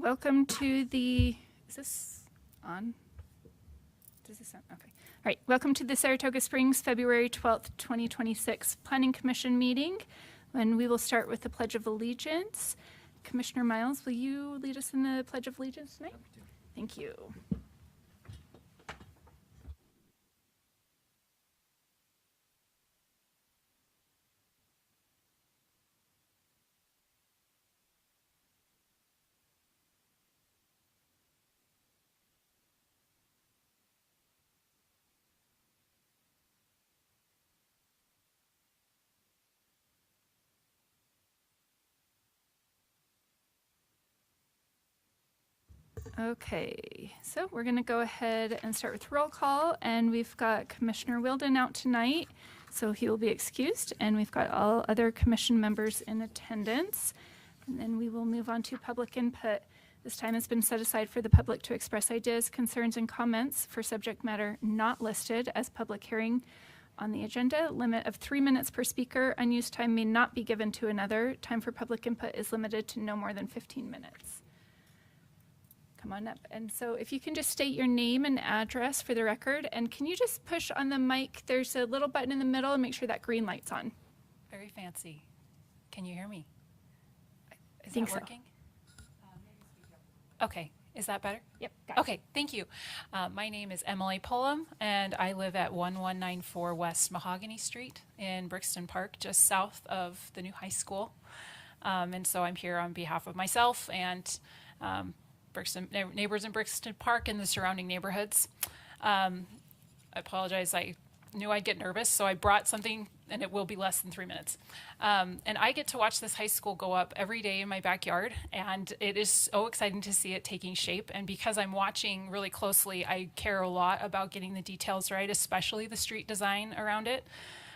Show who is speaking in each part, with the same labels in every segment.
Speaker 1: welcome to the, is this on? Does this sound, okay. All right, welcome to the Saratoga Springs, February 12th, 2026 Planning Commission meeting. And we will start with the Pledge of Allegiance. Commissioner Miles, will you lead us in the Pledge of Allegiance tonight? Thank you. Okay, so we're going to go ahead and start with roll call, and we've got Commissioner Wilden out tonight, so he will be excused, and we've got all other commission members in attendance. And then we will move on to public input. This time has been set aside for the public to express ideas, concerns, and comments for subject matter not listed as public hearing on the agenda. Limit of 3 minutes per speaker. Unused time may not be given to another. Time for public input is limited to no more than 15 minutes. Come on up. And so if you can just state your name and address for the record, and can you just push on the mic? There's a little button in the middle and make sure that green light's on.
Speaker 2: Very fancy. Can you hear me?
Speaker 1: I think
Speaker 2: that
Speaker 1: so.
Speaker 2: Working? Okay. Is that better?
Speaker 1: Yep. Got it.
Speaker 2: Okay. Thank you. My name is Emily Pullum, and I live at 1194 West Mahogany Street in Brixton Park, just south of the new high school. And so I'm here on behalf of myself and Brixton neighbors in Brixton Park and the surrounding neighborhoods. I apologize. I knew I'd get nervous, so I brought something, and it will be less than 3 minutes. And I get to watch this high school go up every day in my backyard, and it is so exciting to see it taking shape. And because I'm watching really closely, I care a lot about getting the details right, especially the street design around it.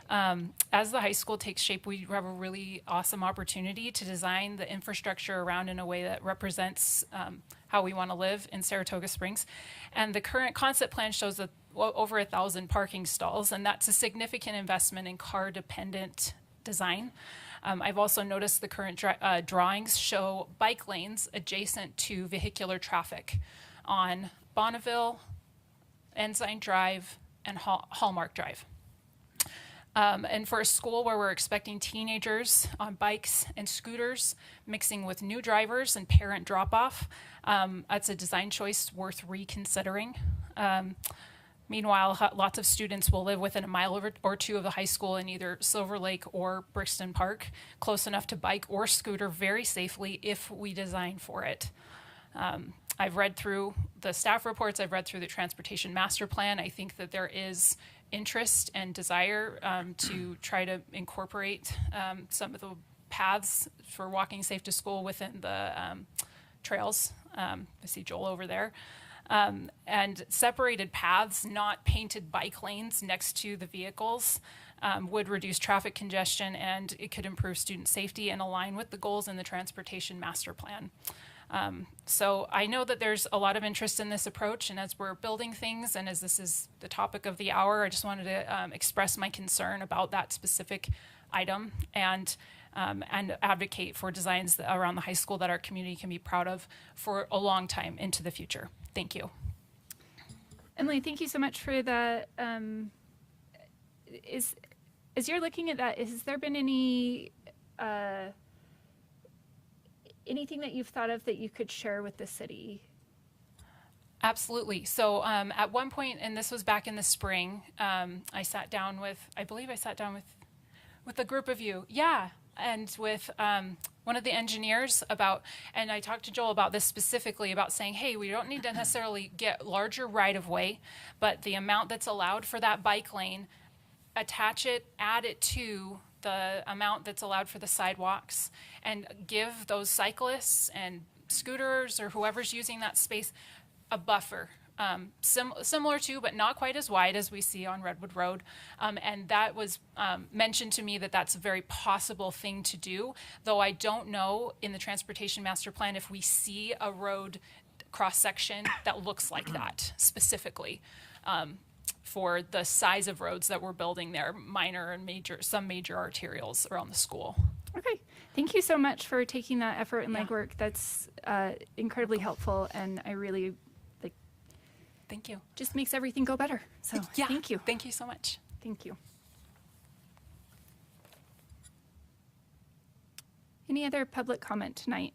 Speaker 2: As the high school takes shape, we have a really awesome opportunity to design the infrastructure around in a way that represents how we want to live in Saratoga Springs. And the current concept plan shows that over 1,000 parking stalls, and that's a significant investment in car-dependent design. I've also noticed the current drawings show bike lanes adjacent to vehicular traffic on Bonneville, Ensign Drive, and Hallmark Drive. And for a school where we're expecting teenagers on bikes and scooters mixing with new drivers and parent drop-off, that's a design choice worth reconsidering. Meanwhile, lots of students will live within a mile or two of the high school in either Silver Lake or Brixton Park, close enough to bike or scooter very safely if we design for it. I've read through the staff reports, I've read through the transportation master plan. I think that there is interest and desire to try to incorporate some of the paths for walking safe to school within the trails. I see Joel over there. And separated paths, not painted bike lanes next to the vehicles, would reduce traffic congestion, and it could improve student safety and align with the goals in the transportation master plan. So I know that there's a lot of interest in this approach, and as we're building things and as this is the topic of the hour, I just wanted to express my concern about that specific item and advocate for designs around the high school that our community can be proud of for a long time into the future. Thank you.
Speaker 1: Emily, thank you so much for that. As you're looking at that, has there been any anything that you've thought of that you could share with the city?
Speaker 2: Absolutely. So at one point, and this was back in the spring, I sat down with a group of you. Yeah. And with one of the engineers and I talked to Joel about this specifically, about saying, hey, we don't need to necessarily get larger right-of-way, but the amount that's allowed for that bike lane, attach it, add it to the amount that's allowed for the sidewalks, and give those cyclists and scooters or whoever's using that space a buffer. Similar to, but not quite as wide as we see on Redwood Road. And that was mentioned to me that that's a very possible thing to do, though I don't know in the transportation master plan if we see a road cross-section that looks like that specifically for the size of roads that we're building there, minor and major, some major arterials around the school.
Speaker 1: Okay. Thank you so much for taking that effort and
Speaker 2: Yeah.
Speaker 1: legwork. That's incredibly helpful, and I really like
Speaker 2: Thank you.
Speaker 1: just makes everything go better. So
Speaker 2: Yeah.
Speaker 1: thank you.
Speaker 2: Thank you so much.
Speaker 1: Thank you. Any other public comment tonight?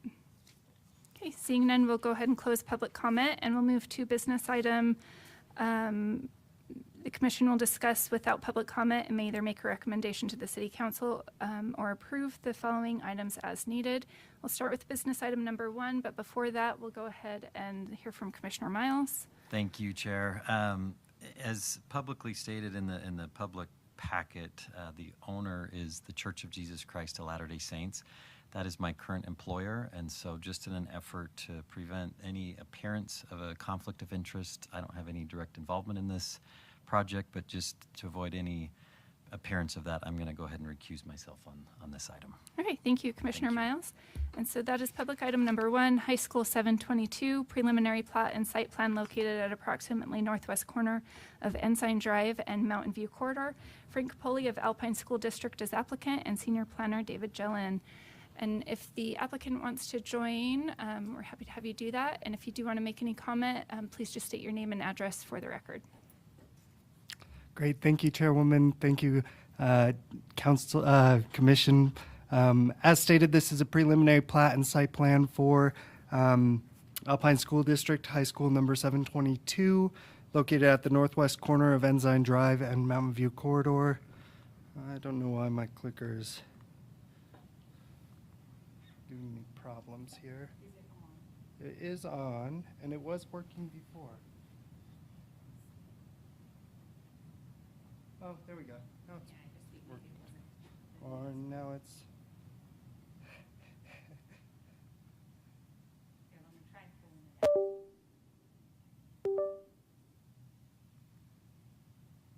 Speaker 1: Okay, seeing none, we'll go ahead and close public comment, and we'll move to business item. The commission will discuss without public comment and may either make a recommendation to the city council or approve the following items as needed. We'll start with business item number 1, but before that, we'll go ahead and hear from Commissioner Miles.
Speaker 3: Thank you, Chair. As publicly stated in the public packet, the owner is the Church of Jesus Christ of Latter-day Saints. That is my current employer, and so just in an effort to prevent any appearance of a conflict of interest, I don't have any direct involvement in this project, but just to avoid any appearance of that, I'm going to go ahead and recuse myself on this item.
Speaker 1: Okay, thank you, Commissioner
Speaker 3: Thank you.
Speaker 1: Miles. And so that is public item number 1, High School 722, preliminary plat and site plan located at approximately northwest corner of Ensign Drive and Mountain View Corridor. Frank Poley of Alpine School District is applicant, and senior planner David Jellin. And if the applicant wants to join, we're happy to have you do that. And if you do want to make any comment, please just state your name and address for the record.
Speaker 4: Great. Thank you, Chairwoman. Thank you, Council, Commission. As stated, this is a preliminary plat and site plan for Alpine School District, High School number 722, located at the northwest corner of Ensign Drive and Mountain View Corridor. I don't know why my clicker's giving me problems here. It is on, and it was working before. Oh, there we go. Now it's working. Or now it's.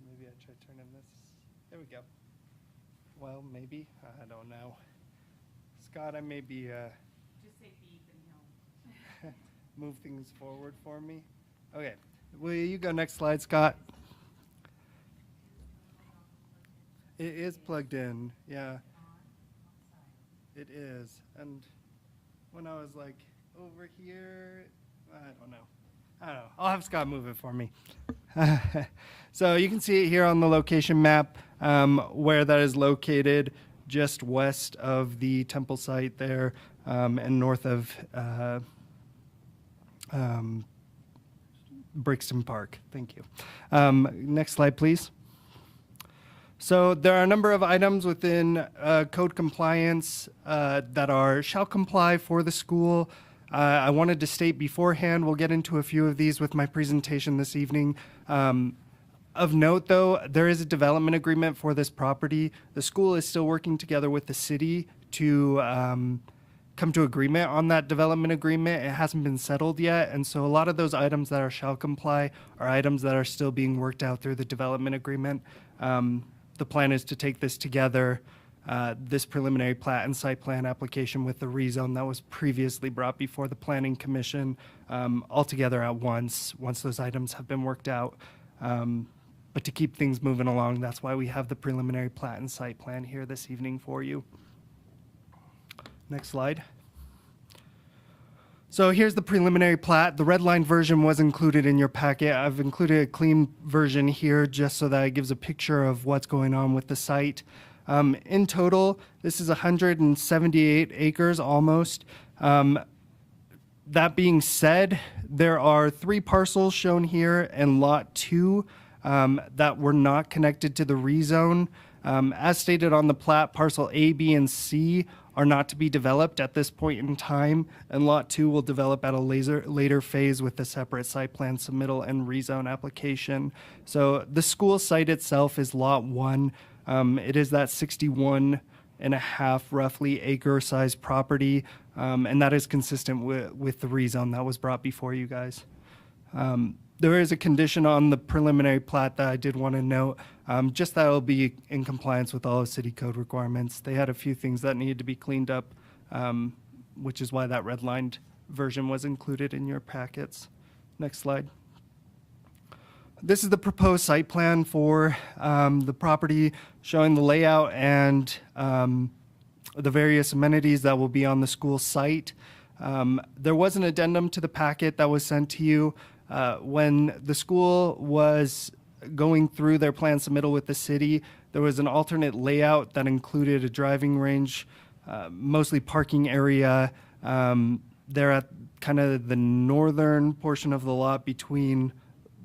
Speaker 4: Maybe I try turning this. There we go. Well, maybe. I don't know. Scott, I may be. Just say beep and he'll move things forward for me. Okay. Will you go next slide, Scott? It is plugged in, yeah. It is. And when I was like over here, I don't know. I'll have Scott move it for me. So you can see it here on the location map where that is located, just west of the temple site there and north of Brixton Park. Thank you. Next slide, please. So there are a number of items within code compliance that shall comply for the school. I wanted to state beforehand, we'll get into a few of these with my presentation this evening. Of note, though, there is a development agreement for this property. The school is still working together with the city to come to agreement on that development agreement. It hasn't been settled yet, and so a lot of those items that shall comply are items that are still being worked out through the development agreement. The plan is to take this together, this preliminary plat and site plan application with the rezone that was previously brought before the Planning Commission, all together at once those items have been worked out. But to keep things moving along, that's why we have the preliminary plat and site plan here this evening for you. Next slide. So here's the preliminary plat. The red line version was included in your packet. I've included a clean version here just so that it gives a picture of what's going on with the site. In total, this is 178 acres almost. That being said, there are 3 parcels shown here and lot 2 that were not connected to the rezone. As stated on the plat, parcel A, B, and C are not to be developed at this point in time, and lot 2 will develop at a later phase with a separate site plan submittal and rezone application. So the school site itself is lot 1. It is that 61.5 roughly acre size property, and that is consistent with the rezone that was brought before you guys. There is a condition on the preliminary plat that I did want to note, just that it'll be in compliance with all of city code requirements. They had a few things that needed to be cleaned up, which is why that redlined version was included in your packets. Next slide. This is the proposed site plan for the property, showing the layout and the various amenities that will be on the school site. There was an addendum to the packet that was sent to you when the school was going through their plan submittal with the city. There was an alternate layout that included a driving range, mostly parking area. They're at kind of the northern portion of the lot between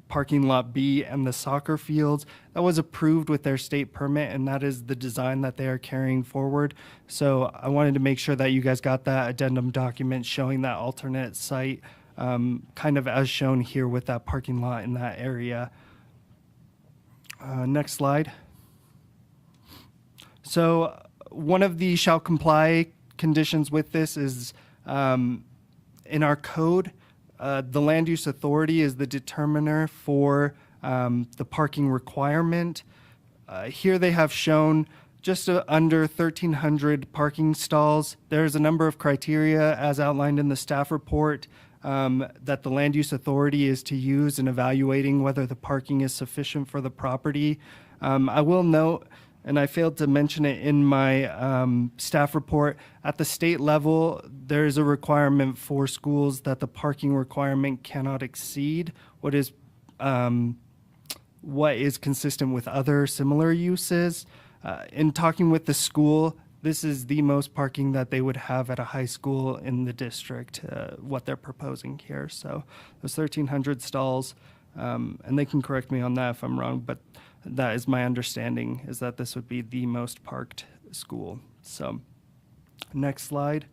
Speaker 4: parking lot B and the soccer fields. That was approved with their state permit, and that is the design that they are carrying forward. So I wanted to make sure that you guys got that addendum document showing that alternate site, kind of as shown here with that parking lot in that area. Next slide. So one of the shall comply conditions with this is in our code, the land use authority is the determiner for the parking requirement. Here they have shown just under 1,300 parking stalls. There's a number of criteria as outlined in the staff report that the land use authority is to use in evaluating whether the parking is sufficient for the property. I will note, and I failed to mention it in my staff report, at the state level, there is a requirement for schools that the parking requirement cannot exceed what is consistent with other similar uses. In talking with the school, this is the most parking that they would have at a high school in the district, what they're proposing here. So those 1,300 stalls, and they can correct me on that if I'm wrong, but that is my understanding, is that this would be the most parked school. So next slide.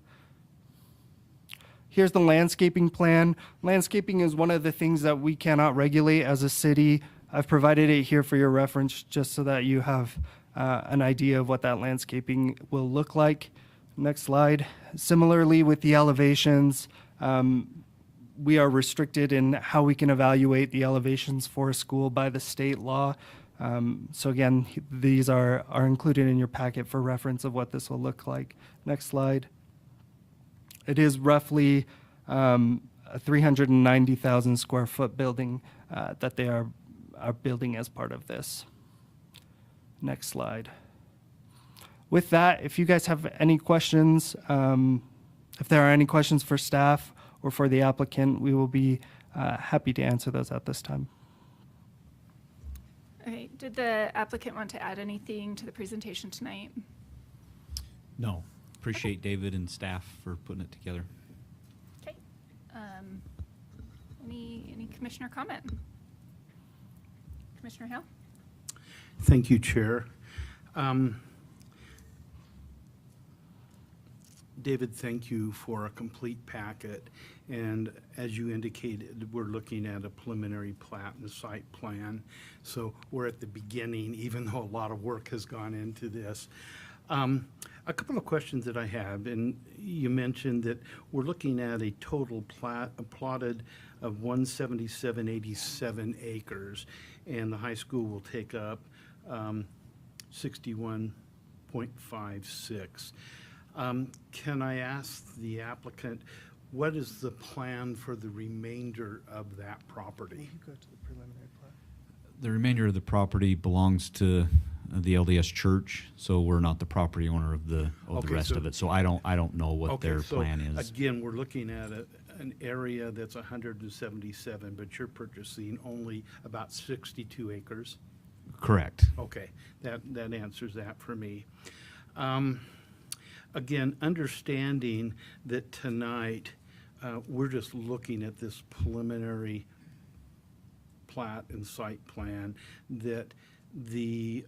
Speaker 4: Here's the landscaping plan. Landscaping is one of the things that we cannot regulate as a city. I've provided it here for your reference just so that you have an idea of what that landscaping will look like. Next slide. Similarly with the elevations, we are restricted in how we can evaluate the elevations for a school by the state law. So again, these are included in your packet for reference of what this will look like. Next slide. It is roughly a 390,000 square foot building that they are building as part of this. Next slide. With that, if you guys have any questions, if there are any questions for staff or for the applicant, we will be happy to answer those at this time.
Speaker 1: Okay, did the applicant want to add anything to the presentation tonight?
Speaker 5: No. Appreciate David and staff for putting it together.
Speaker 1: Okay. Any commissioner comment? Commissioner Hale?
Speaker 6: Thank you, Chair. David, thank you for a complete packet. And as you indicated, we're looking at a preliminary plat and site plan. So we're at the beginning, even though a lot of work has gone into this. A couple of questions that I have, and you mentioned that we're looking at a total plotted of 177.87 acres, and the high school will take up 61.56. Can I ask the applicant, what is the plan for the remainder of that property?
Speaker 4: Go to the preliminary plat.
Speaker 5: The remainder of the property belongs to the LDS Church, so we're not the property owner of the
Speaker 6: Okay,
Speaker 5: rest
Speaker 6: so-
Speaker 5: of it. So I don't know what
Speaker 6: Okay,
Speaker 5: their
Speaker 6: so
Speaker 5: plan is.
Speaker 6: Again, we're looking at an area that's 177, but you're purchasing only about 62 acres.
Speaker 5: Correct.
Speaker 6: Okay, that answers that for me. Again, understanding that tonight, we're just looking at this preliminary plat and site plan, that the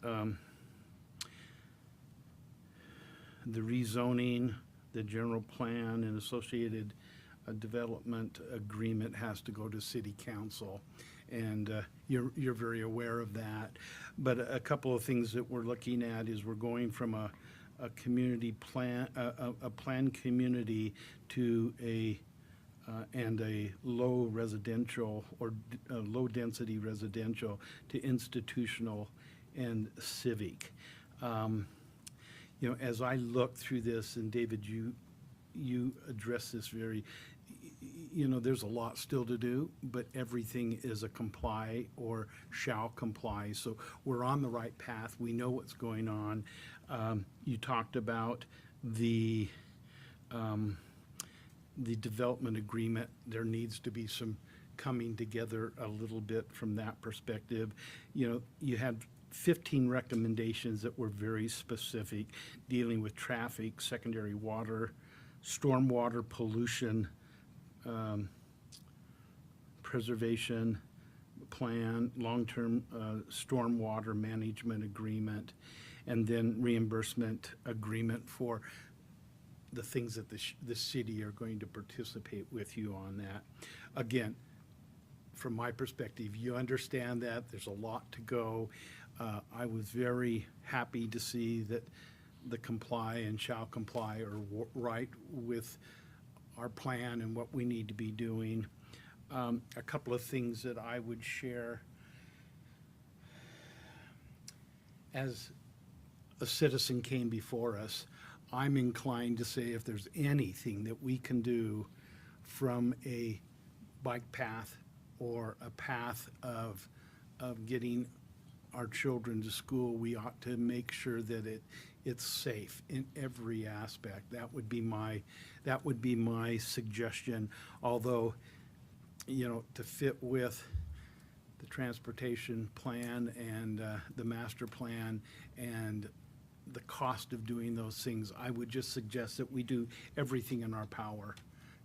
Speaker 6: rezoning, the general plan and associated development agreement has to go to city council. And you're very aware of that. But a couple of things that we're looking at is we're going from a community plan, a planned community to a low residential or low density residential to institutional and civic. You know, as I look through this, and David, you address this very, you know, there's a lot still to do, but everything is a comply or shall comply. So we're on the right path. We know what's going on. You talked about the development agreement, there needs to be some coming together a little bit from that perspective. You know, you had 15 recommendations that were very specific, dealing with traffic, secondary water, stormwater pollution, preservation plan, long-term stormwater management agreement, and then reimbursement agreement for the things that the city are going to participate with you on that. Again, from my perspective, you understand that there's a lot to go. I was very happy to see that the comply and shall comply are right with our plan and what we need to be doing. A couple of things that I would share. As a citizen came before us, I'm inclined to say if there's anything that we can do from a bike path or a path of getting our children to school, we ought to make sure that it's safe in every aspect. That would be my suggestion. Although, you know, to fit with the transportation plan and the master plan and the cost of doing those things, I would just suggest that we do everything in our power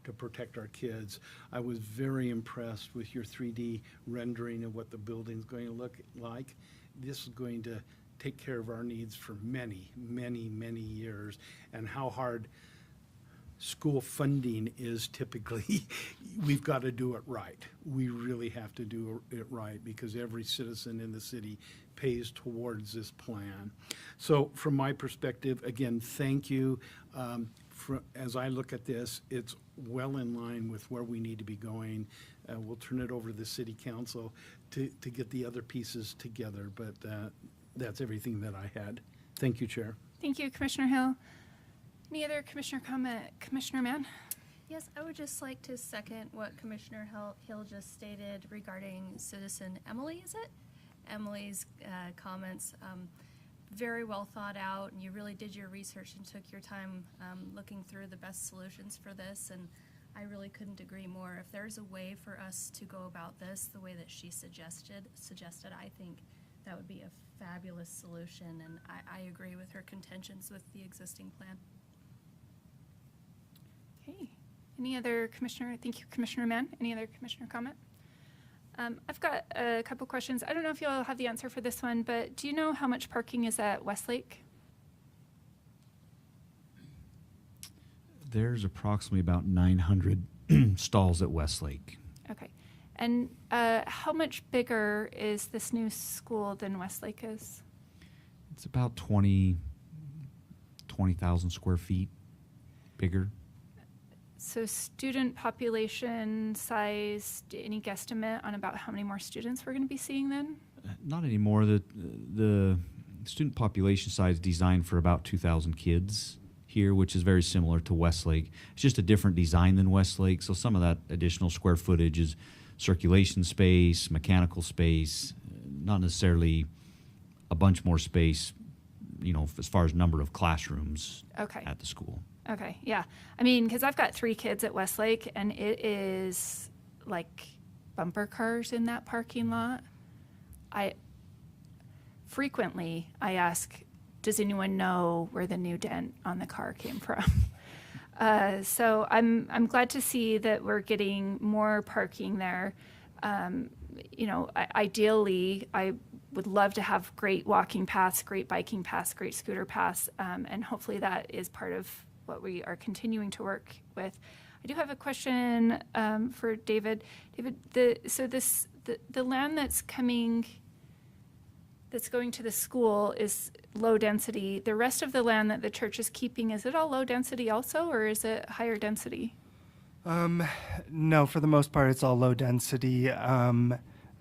Speaker 6: to protect our kids. I was very impressed with your 3D rendering of what the building's going to look like. This is going to take care of our needs for many, many, many years, and how hard school funding is typically, we've got to do it right. We really have to do it right because every citizen in the city pays towards this plan. So from my perspective, again, thank you. As I look at this, it's well in line with where we need to be going. We'll turn it over to the city council to get the other pieces together, but that's everything that I had. Thank you, Chair.
Speaker 1: Thank you, Commissioner Hill. Any other commissioner comment? Commissioner Mann?
Speaker 7: Yes, I would just like to second what Commissioner Hill just stated regarding citizen Emily, is it? Emily's comments, very well thought out, and you really did your research and took your time looking through the best solutions for this, and I really couldn't agree more. If there's a way for us to go about this the way that she suggested, I think that would be a fabulous solution, and I agree with her contentions with the existing plan.
Speaker 1: Okay. Any other commissioner? Thank you, Commissioner Mann. Any other commissioner comment? I've got a couple questions. I don't know if you'll have the answer for this one, but do you know how much parking is at Westlake?
Speaker 5: There's approximately about 900 stalls at Westlake.
Speaker 1: Okay. And how much bigger is this new school than Westlake is?
Speaker 5: It's about 20,000 square feet bigger.
Speaker 1: So student population size, any guesstimate on about how many more students we're going to be seeing then?
Speaker 5: Not anymore. The student population size designed for about 2,000 kids here, which is very similar to Westlake. It's just a different design than Westlake, so some of that additional square footage is circulation space, mechanical space, not necessarily a bunch more space, you know, as far as number of classrooms at the school.
Speaker 1: Okay, yeah. I mean, because I've got 3 kids at Westlake, and it is like bumper cars in that parking lot. Frequently I ask, does anyone know where the new dent on the car came from? So I'm glad to see that we're getting more parking there. You know, ideally, I would love to have great walking paths, great biking paths, great scooter paths, and hopefully that is part of what we are continuing to work with. I do have a question for David. David, the land that's going to the school is low density. The rest of the land that the church is keeping, is it all low density also, or is it higher density?
Speaker 4: No, for the most part, it's all low density.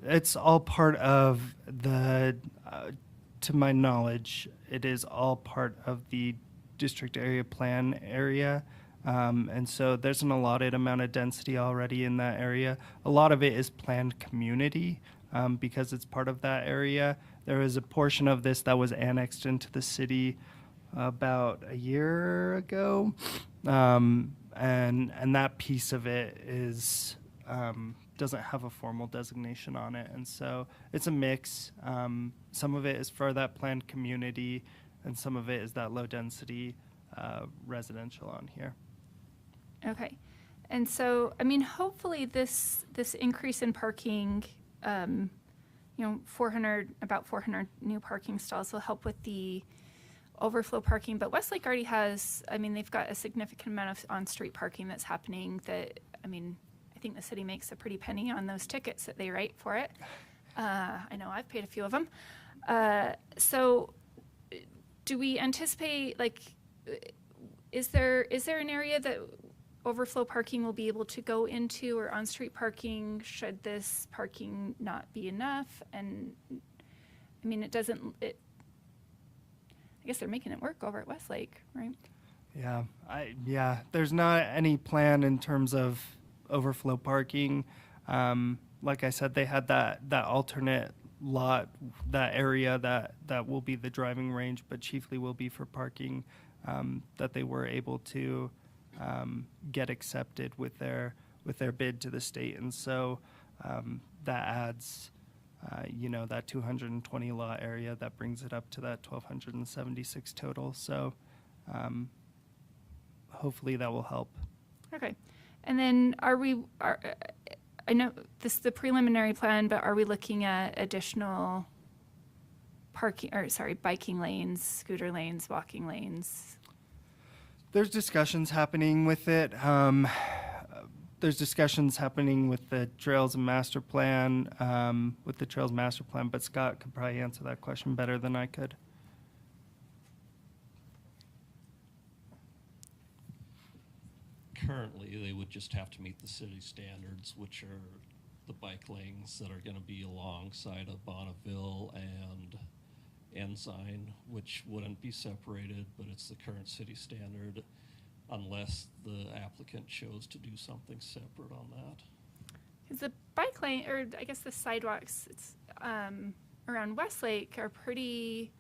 Speaker 4: It's all part of the, to my knowledge, it is all part of the district area plan area. And so there's an allotted amount of density already in that area. A lot of it is planned community because it's part of that area. There was a portion of this that was annexed into the city about a year ago, and that piece of it is doesn't have a formal designation on it, and so it's a mix. Some of it is for that planned community, and some of it is that low density residential on here.
Speaker 1: Okay. And so, I mean, hopefully this increase in parking, 400 new parking stalls will help with the overflow parking. But Westlake already has, I mean, they've got a significant amount of on-street parking that's happening that, I mean, I think the city makes a pretty penny on those tickets that they write for it. I know I've paid a few of them. So do we anticipate, like, is there an area that overflow parking will be able to go into, or on-street parking should this parking not be enough? And I mean, I guess they're making it work over at Westlake, right?
Speaker 4: Yeah, there's not any plan in terms of overflow parking. Like I said, they had that alternate lot, that area that will be the driving range, but chiefly will be for parking, that they were able to get accepted with their bid to the state. And so that adds that 220 lot area, that brings it up to that 1,276 total. So hopefully that will help.
Speaker 1: Okay. And then I know this is the preliminary plan, but are we looking at additional biking lanes, scooter lanes, walking lanes?
Speaker 4: There's discussions happening with it. There's discussions happening with the Trails Master Plan, but Scott could probably answer that question better than I could.
Speaker 8: Currently, they would just have to meet the city standards, which are the bike lanes that are going to be alongside of Bonneville and Ensign, which wouldn't be separated, but it's the current city standard unless the applicant chose to do something separate on that.
Speaker 1: Because the bike lane, or I guess the sidewalks, it's around Westlake are pretty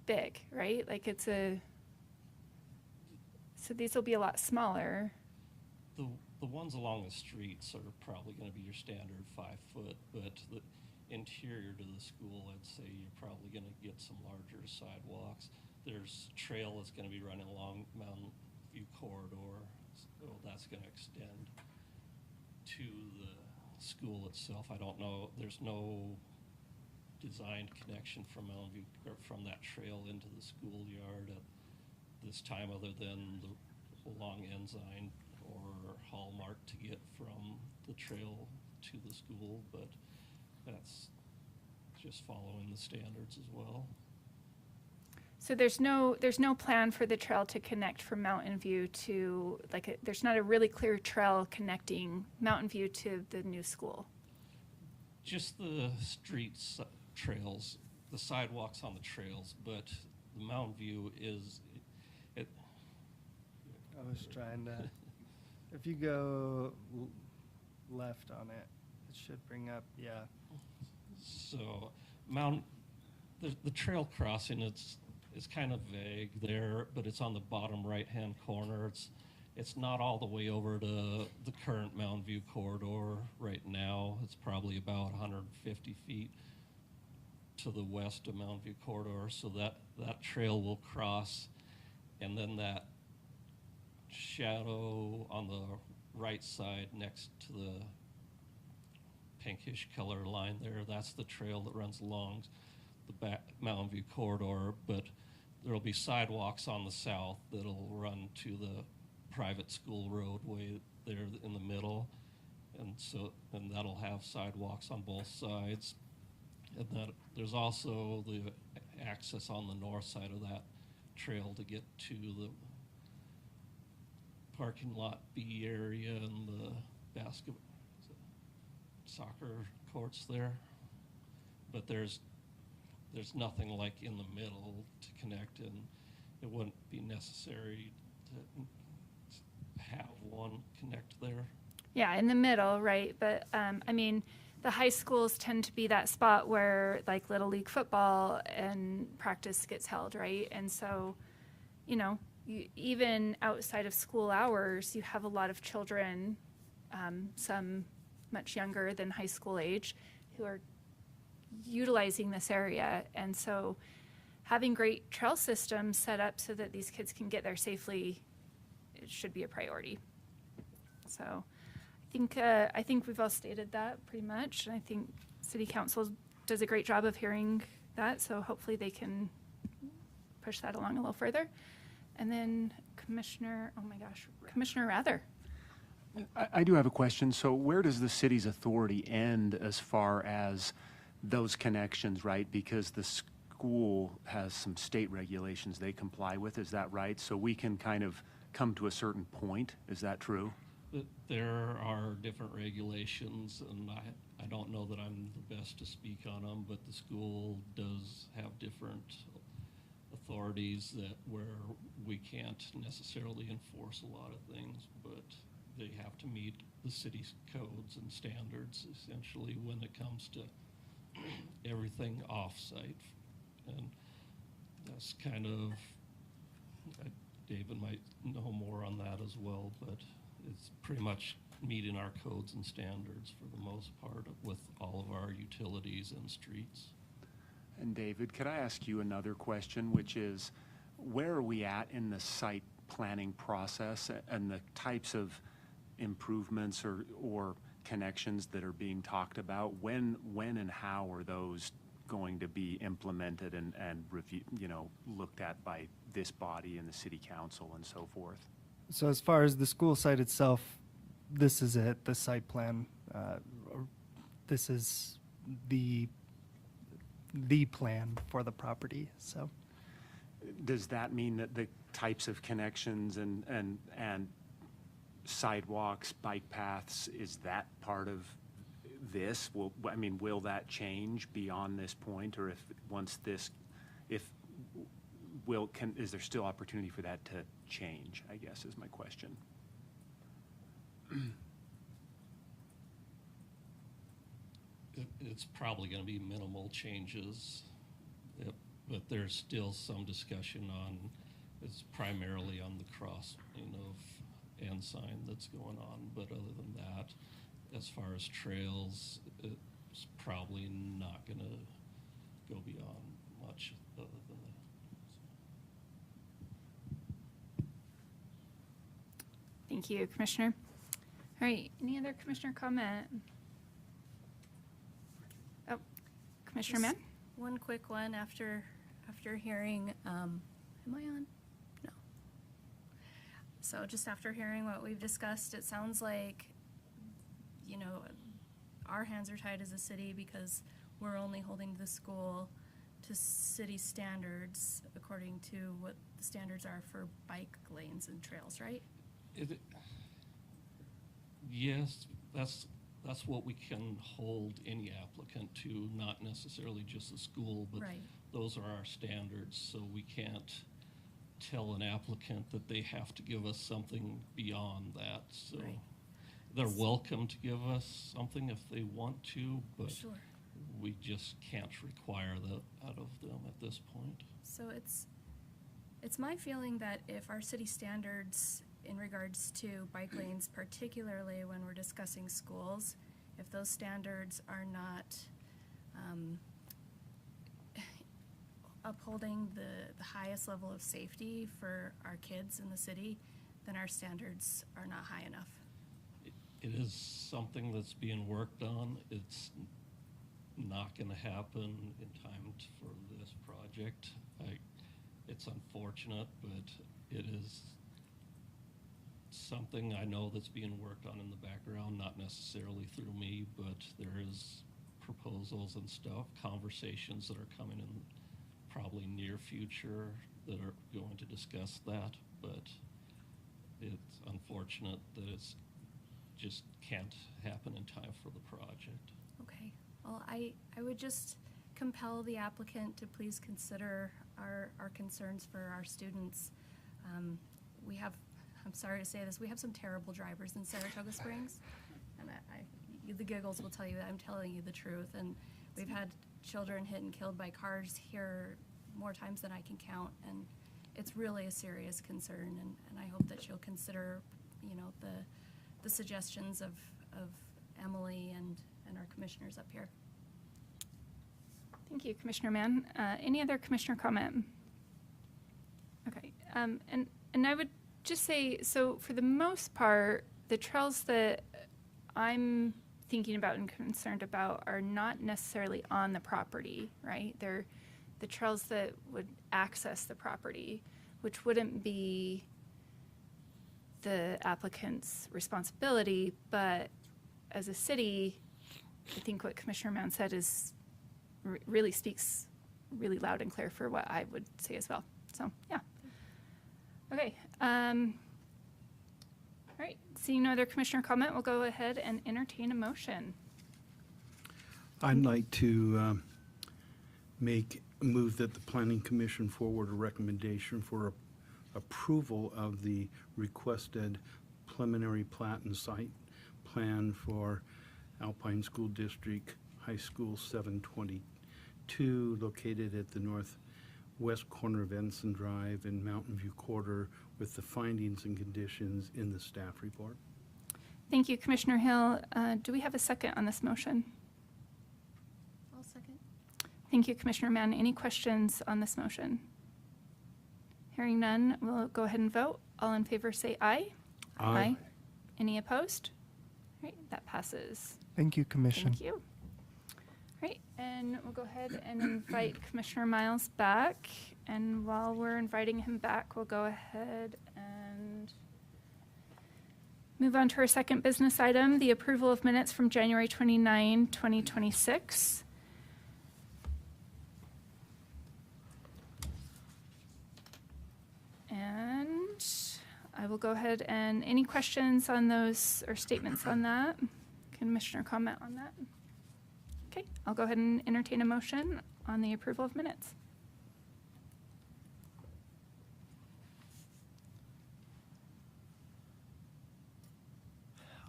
Speaker 1: big, right? Like so these will be a lot smaller.
Speaker 8: The ones along the streets are probably going to be your standard 5 foot, but the interior to the school, I'd say you're probably going to get some larger sidewalks. There's a trail that's going to be running along Mountain View Corridor, so that's going to extend to the school itself. I don't know, there's no designed connection from Mountain View, or from that trail into the schoolyard at this time, other than the along Ensign or Hallmark to get from the trail to the school, but that's just following the standards as well.
Speaker 1: So there's no plan for the trail to connect from Mountain View to, there's not a really clear trail connecting Mountain View to the new school.
Speaker 8: Just the streets, trails, the sidewalks on the trails, but the Mountain View is,
Speaker 4: I was trying to, if you go left on it, it should bring up, yeah.
Speaker 8: So the trail crossing, it's kind of vague there, but it's on the bottom right-hand corner. It's not all the way over to the current Mountain View corridor right now. It's probably about 150 feet to the west of Mountain View corridor. So that trail will cross, and then that shadow on the right side next to the pinkish color line there, that's the trail that runs along the back Mountain View corridor, but there'll be sidewalks on the south that'll run to the private school roadway there in the middle, and that'll have sidewalks on both sides. And that there's also the access on the north side of that trail to get to the parking lot B area and the soccer courts there. But there's nothing like in the middle to connect, and it wouldn't be necessary to have one connect there.
Speaker 1: Yeah, in the middle, right? But I mean, the high schools tend to be that spot where like Little League football and practice gets held, right? And so, you know, even outside of school hours, you have a lot of children, some much younger than high school age, who are utilizing this area. And so having great trail systems set up so that these kids can get there safely, it should be a priority. So I think we've all stated that pretty much. And I think City Council does a great job of hearing that. So hopefully they can push that along a little further. And then Commissioner Rather.
Speaker 9: I do have a question. So where does the city's authority end as far as those connections, right? Because the school has some state regulations they comply with, is that right? So we can kind of come to a certain point, is that true?
Speaker 8: There are different regulations, and I don't know that I'm the best to speak on them, but the school does have different authorities that where we can't necessarily enforce a lot of things, but they have to meet the city's codes and standards essentially when it comes to everything off-site. And that's kind of, David might know more on that as well, but it's pretty much meeting our codes and standards for the most part with all of our utilities and streets.
Speaker 9: And David, could I ask you another question, which is, where are we at in the site planning process and the types of improvements or connections that are being talked about? When and how are those going to be implemented and review, looked at by this body and the city council and so forth?
Speaker 4: So as far as the school site itself, this is it, the site plan. This is the plan for the property, so.
Speaker 9: Does that mean that the types of connections and sidewalks, bike paths, is that part of this? Will that change beyond this point, or is there still opportunity for that to change, I guess is my question.
Speaker 8: It's probably going to be minimal changes, but there's still some discussion on, it's primarily on the crossing of Ensign that's going on, but other than that, as far as trails, it's probably not going to go beyond much other than that.
Speaker 1: Thank you, Commissioner. All right, any other commissioner comment? Oh, Commissioner Mann?
Speaker 7: One quick one after hearing, am I on? No. So just after hearing what we've discussed, it sounds like, our hands are tied as a city because we're only holding the school to city standards according to what the standards are for bike lanes and trails, right?
Speaker 8: Yes, that's what we can hold any applicant to, not necessarily just the school, but
Speaker 7: Right.
Speaker 8: those are our standards, so we can't tell an applicant that they have to give us something beyond that. So
Speaker 7: Right.
Speaker 8: they're welcome to give us something if they want to, but
Speaker 7: Sure.
Speaker 8: we just can't require that out of them at this point.
Speaker 7: So it's my feeling that if our city standards in regards to bike lanes, particularly when we're discussing schools, if those standards are not upholding the highest level of safety for our kids in the city, then our standards are not high enough.
Speaker 8: It is something that's being worked on. It's not going to happen in time for this project. It's unfortunate, but it is something I know that's being worked on in the background, not necessarily through me, but there is proposals and stuff, conversations that are coming in probably near future that are going to discuss that, but it's unfortunate that it's just can't happen in time for the project.
Speaker 7: Okay, well, I would just compel the applicant to please consider our concerns for our students. We have, I'm sorry to say this, we have some terrible drivers in Saratoga Springs, and the giggles will tell you that I'm telling you the truth. And we've had children hit and killed by cars here more times than I can count. And it's really a serious concern. And I hope that you'll consider, you know, the suggestions of Emily and our commissioners up here.
Speaker 1: Thank you, Commissioner Mann. Any other commissioner comment? Okay, and I would just say, so for the most part, the trails that I'm thinking about and concerned about are not necessarily on the property, right? They're the trails that would access the property, which wouldn't be the applicant's responsibility, but as a city, I think what Commissioner Mann said is really speaks really loud and clear for what I would say as well. So, yeah. Okay. All right. Seeing no other commissioner comment, we'll go ahead and entertain a motion.
Speaker 6: I'd like to move that the Planning Commission forward a recommendation for approval of the requested preliminary plat and site plan for Alpine School District High School 722, located at the northwest corner of Ensign Drive in Mountain View Quarter, with the findings and conditions in the staff report.
Speaker 1: Thank you, Commissioner Hill. Do we have a second on this motion?
Speaker 7: I'll second.
Speaker 1: Thank you, Commissioner Mann. Any questions on this motion? Hearing none, we'll go ahead and vote. All in favor say aye.
Speaker 6: Aye.
Speaker 1: Any opposed? All right, that passes.
Speaker 4: Thank you, Commission.
Speaker 1: Thank you. All right, and we'll go ahead and invite Commissioner Miles back. And while we're inviting him back, we'll go ahead and move on to our second business item, the approval of minutes from January 29, 2026. And I will go ahead and any questions on those or statements on that? Commissioner comment on that? Okay, I'll go ahead and entertain a motion on the approval of minutes.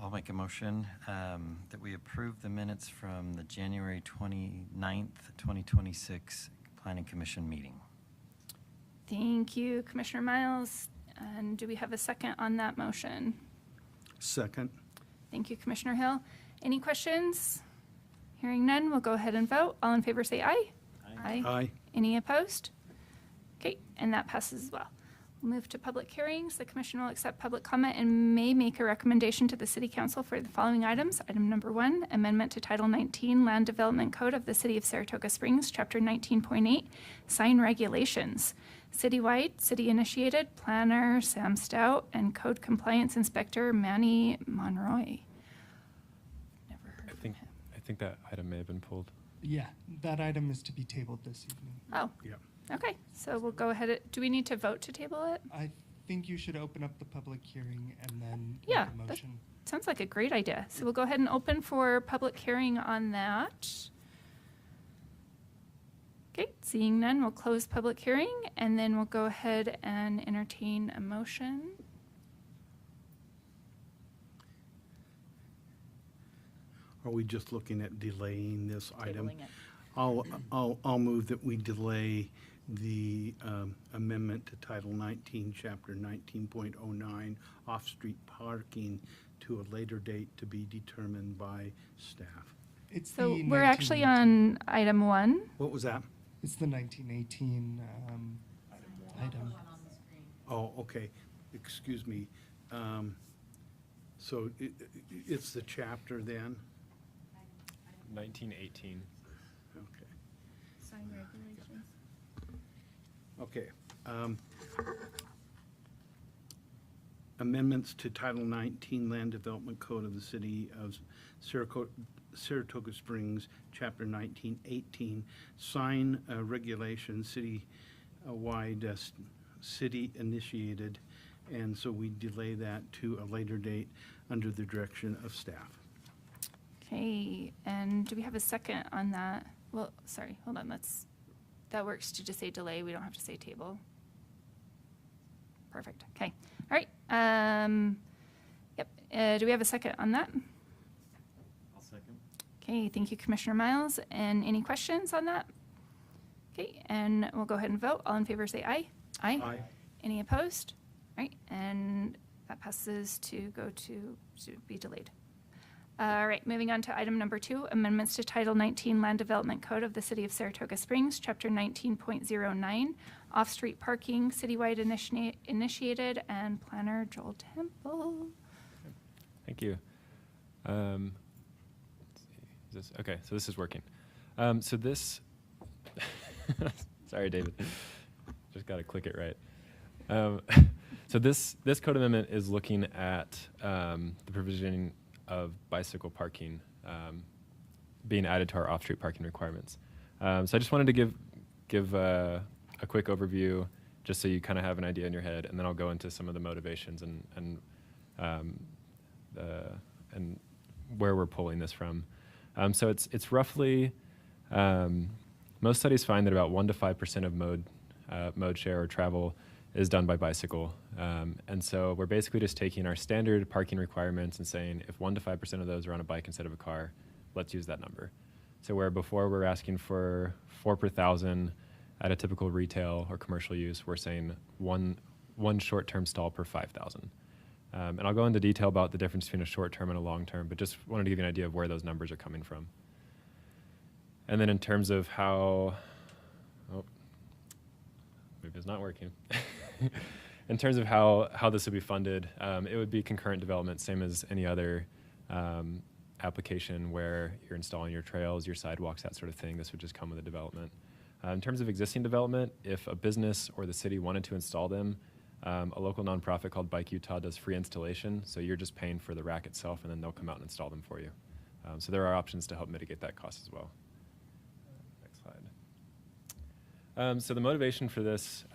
Speaker 3: I'll make a motion that we approve the minutes from the January 29th, 2026 Planning Commission meeting.
Speaker 1: Thank you, Commissioner Miles. And do we have a second on that motion?
Speaker 6: Second.
Speaker 1: Thank you, Commissioner Hill. Any questions? Hearing none, we'll go ahead and vote. All in favor say aye. Aye.
Speaker 6: Aye.
Speaker 1: Any opposed? Okay, and that passes as well. We'll move to public hearings. The commission will accept public comment and may make a recommendation to the City Council for the following items. Item number 1, amendment to Title 19 Land Development Code of the City of Saratoga Springs, Chapter 19.8, sign regulations. Citywide, city-initiated, planner Sam Stout, and Code Compliance Inspector Manny Monroy. Never heard of him.
Speaker 10: I think that item may have been pulled.
Speaker 4: Yeah, that item is to be tabled this evening.
Speaker 1: Oh,
Speaker 6: Yeah.
Speaker 1: okay. So we'll go ahead. Do we need to vote to table it?
Speaker 4: I think you should open up the public hearing and then
Speaker 1: Yeah,
Speaker 4: make a
Speaker 1: that
Speaker 4: motion.
Speaker 1: sounds like a great idea. So we'll go ahead and open for public hearing on that. Okay, seeing none, we'll close public hearing and then we'll go ahead and entertain a motion.
Speaker 6: Are we just looking at delaying this item?
Speaker 1: Tabling it.
Speaker 6: I'll move that we delay the amendment to Title 19, Chapter 19.09, off-street parking to a later date to be determined by staff.
Speaker 4: It's
Speaker 1: So
Speaker 4: the
Speaker 1: we're actually
Speaker 4: 1918
Speaker 1: on item 1.
Speaker 6: What was that?
Speaker 4: It's the 1918 item.
Speaker 6: Oh, okay. Excuse me. So it's the chapter then?
Speaker 10: 1918.
Speaker 6: Okay.
Speaker 7: Sign regulations.
Speaker 6: Okay. Amendments to Title 19 Land Development Code of the City of Saratoga Springs, Chapter 1918, sign regulations, city-wide, city-initiated, and so we delay that to a later date under the direction of staff.
Speaker 1: Okay, and do we have a second on that? Well, sorry, hold on, that works to just say delay, we don't have to say table. Perfect, okay, all right, yep, do we have a second on that?
Speaker 3: I'll
Speaker 1: Okay, thank you, Commissioner Miles. And any questions on that? Okay, and we'll go ahead and vote. All in favor say aye.
Speaker 6: Aye.
Speaker 1: Any opposed? All right, and that passes to be delayed. All right, moving on to item number 2, amendments to Title 19 Land Development Code of the City of Saratoga Springs, Chapter 19.09, off-street parking, citywide initiated, and planner Joel Temple.
Speaker 10: Thank you. Let's see. Okay, so this is working. So this, sorry, David, just got to click it right. So this code amendment is looking at the provisioning of bicycle parking being added to our off-street parking requirements. So I just wanted to give a quick overview, just so you kind of have an idea in your head, and then I'll go into some of the motivations and where we're pulling this from. So it's roughly, most studies find that about 1 to 5% of mode share or travel is done by bicycle. And so we're basically just taking our standard parking requirements and saying if 1 to 5% of those are on a bike instead of a car, let's use that number. So where before we're asking for 4 per 1,000 at a typical retail or commercial use, we're saying one short-term stall per 5,000. And I'll go into detail about the difference between a short-term and a long-term, but just wanted to give you an idea of where those numbers are coming from. And then in terms of how, maybe it's not working. In terms of how this would be funded, it would be concurrent development, same as any other application where you're installing your trails, your sidewalks, that sort of thing. This would just come with the development. In terms of existing development, if a business or the city wanted to install them, a local nonprofit called Bike Utah does free installation, so you're just paying for the rack itself, and then they'll come out and install them for you. So there are options to help mitigate that cost as well. Next slide. So the motivation for this,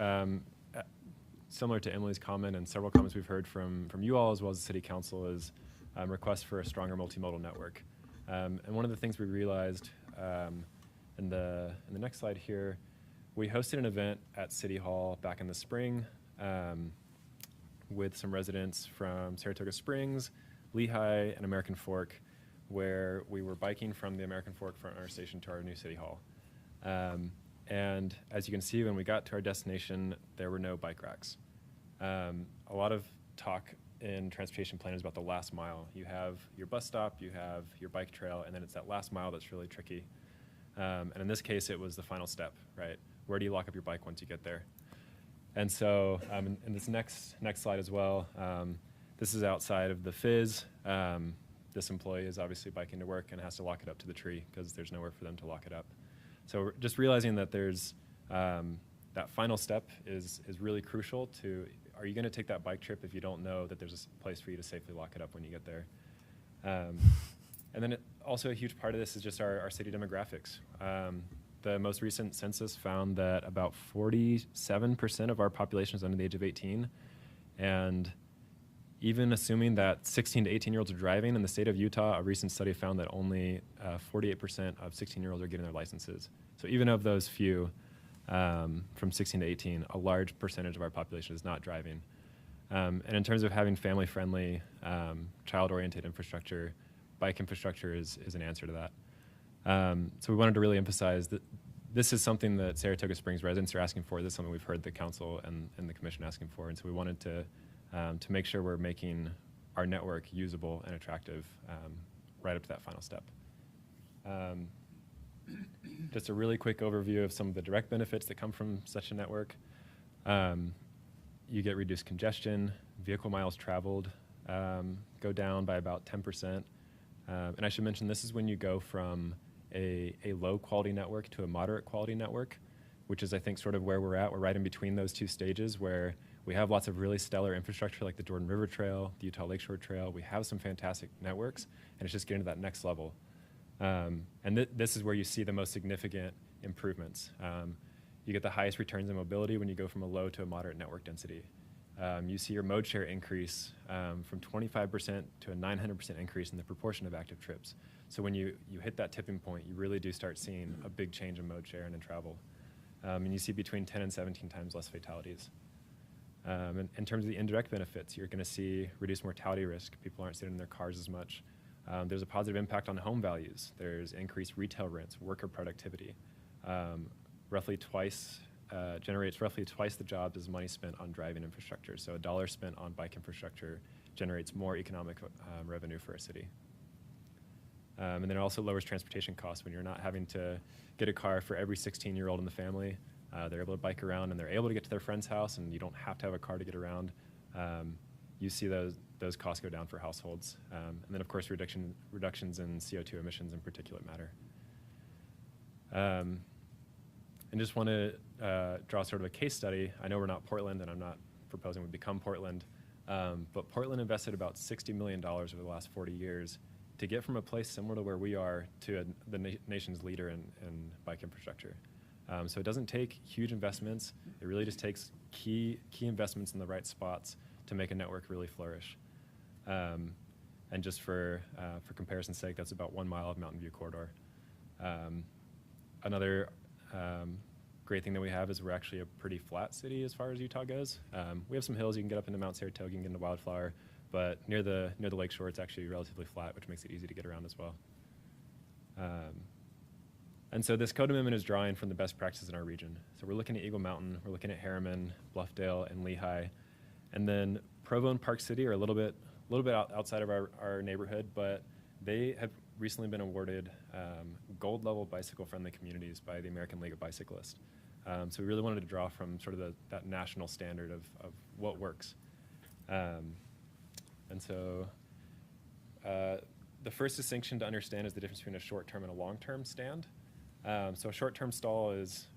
Speaker 10: similar to Emily's comment and several comments we've heard from you all as well as the City Council, is requests for a stronger multimodal network. And one of the things we realized in the next slide here, we hosted an event at City Hall back in the spring with some residents from Saratoga Springs, Lehigh, and American Fork, where we were biking from the American Fork Front Runner Station to our new City Hall. And as you can see, when we got to our destination, there were no bike racks. A lot of talk in transportation planners about the last mile. You have your bus stop, you have your bike trail, and then it's that last mile that's really tricky. And in this case, it was the final step, right? Where do you lock up your bike once you get there? And so in this next slide as well, this is outside of the Fizz. This employee is obviously biking to work and has to lock it up to the tree because there's nowhere for them to lock it up. So we're just realizing that there's that final step is really crucial to, are you going to take that bike trip if you don't know that there's a place for you to safely lock it up when you get there? And then also a huge part of this is just our city demographics. The most recent census found that about 47% of our population is under the age of 18. And even assuming that 16 to 18-year-olds are driving in the state of Utah, a recent study found that only 48% of 16-year-olds are getting their licenses. So even of those few, from 16 to 18, a large percentage of our population is not driving. And in terms of having family-friendly, child-oriented infrastructure, bike infrastructure is an answer to that. So we wanted to really emphasize that this is something that Saratoga Springs residents are asking for. This is something we've heard the council and the commission asking for. And so we wanted to make sure we're making our network usable and attractive right up to that final step. Just a really quick overview of some of the direct benefits that come from such a network. You get reduced congestion, vehicle miles traveled go down by about 10%. And I should mention this is when you go from a low quality network to a moderate quality network, which is I think sort of where we're at. We're right in between those two stages where we have lots of really stellar infrastructure like the Jordan River Trail, the Utah Lakeshore Trail. We have some fantastic networks, and it's just getting to that next level. And this is where you see the most significant improvements. You get the highest returns in mobility when you go from a low to a moderate network density. You see your mode share increase from 25% to a 900% increase in the proportion of active trips. So when you hit that tipping point, you really do start seeing a big change in mode share and in travel. And you see between 10 and 17 times less fatalities. And in terms of the indirect benefits, you're going to see reduced mortality risk. People aren't sitting in their cars as much. There's a positive impact on home values. There's increased retail rents, worker productivity. Generates roughly twice the jobs as money spent on driving infrastructure. So a dollar spent on bike infrastructure generates more economic revenue for a city. And then it also lowers transportation costs when you're not having to get a car for every 16-year-old in the family. They're able to bike around and they're able to get to their friend's house, and you don't have to have a car to get around. You see those costs go down for households. And then, of course, reductions in CO2 emissions in particulate matter. And just want to draw sort of a case study. I know we're not Portland, and I'm not proposing we become Portland, but Portland invested about $60 million over the last 40 years to get from a place similar to where we are to the nation's leader in bike infrastructure. So it doesn't take huge investments. It really just takes key investments in the right spots to make a network really flourish. And just for comparison's sake, that's about 1 mile of Mountain View corridor. Another great thing that we have is we're actually a pretty flat city as far as Utah goes. We have some hills. You can get up into Mount Saratoga, you can get into Wildflower, but near the lake shore, it's actually relatively flat, which makes it easy to get around as well. And so this code amendment is drawing from the best practices in our region. So we're looking at Eagle Mountain, we're looking at Harriman, Bluffdale, and Lehigh. And then Provo and Park City are a little bit outside of our neighborhood, but they have recently been awarded gold level bicycle friendly communities by the American League of Bicyclists. So we really wanted to draw from sort of that national standard of what works. And so the first distinction to understand is the difference between a short-term and a long-term stand. So a short-term stall is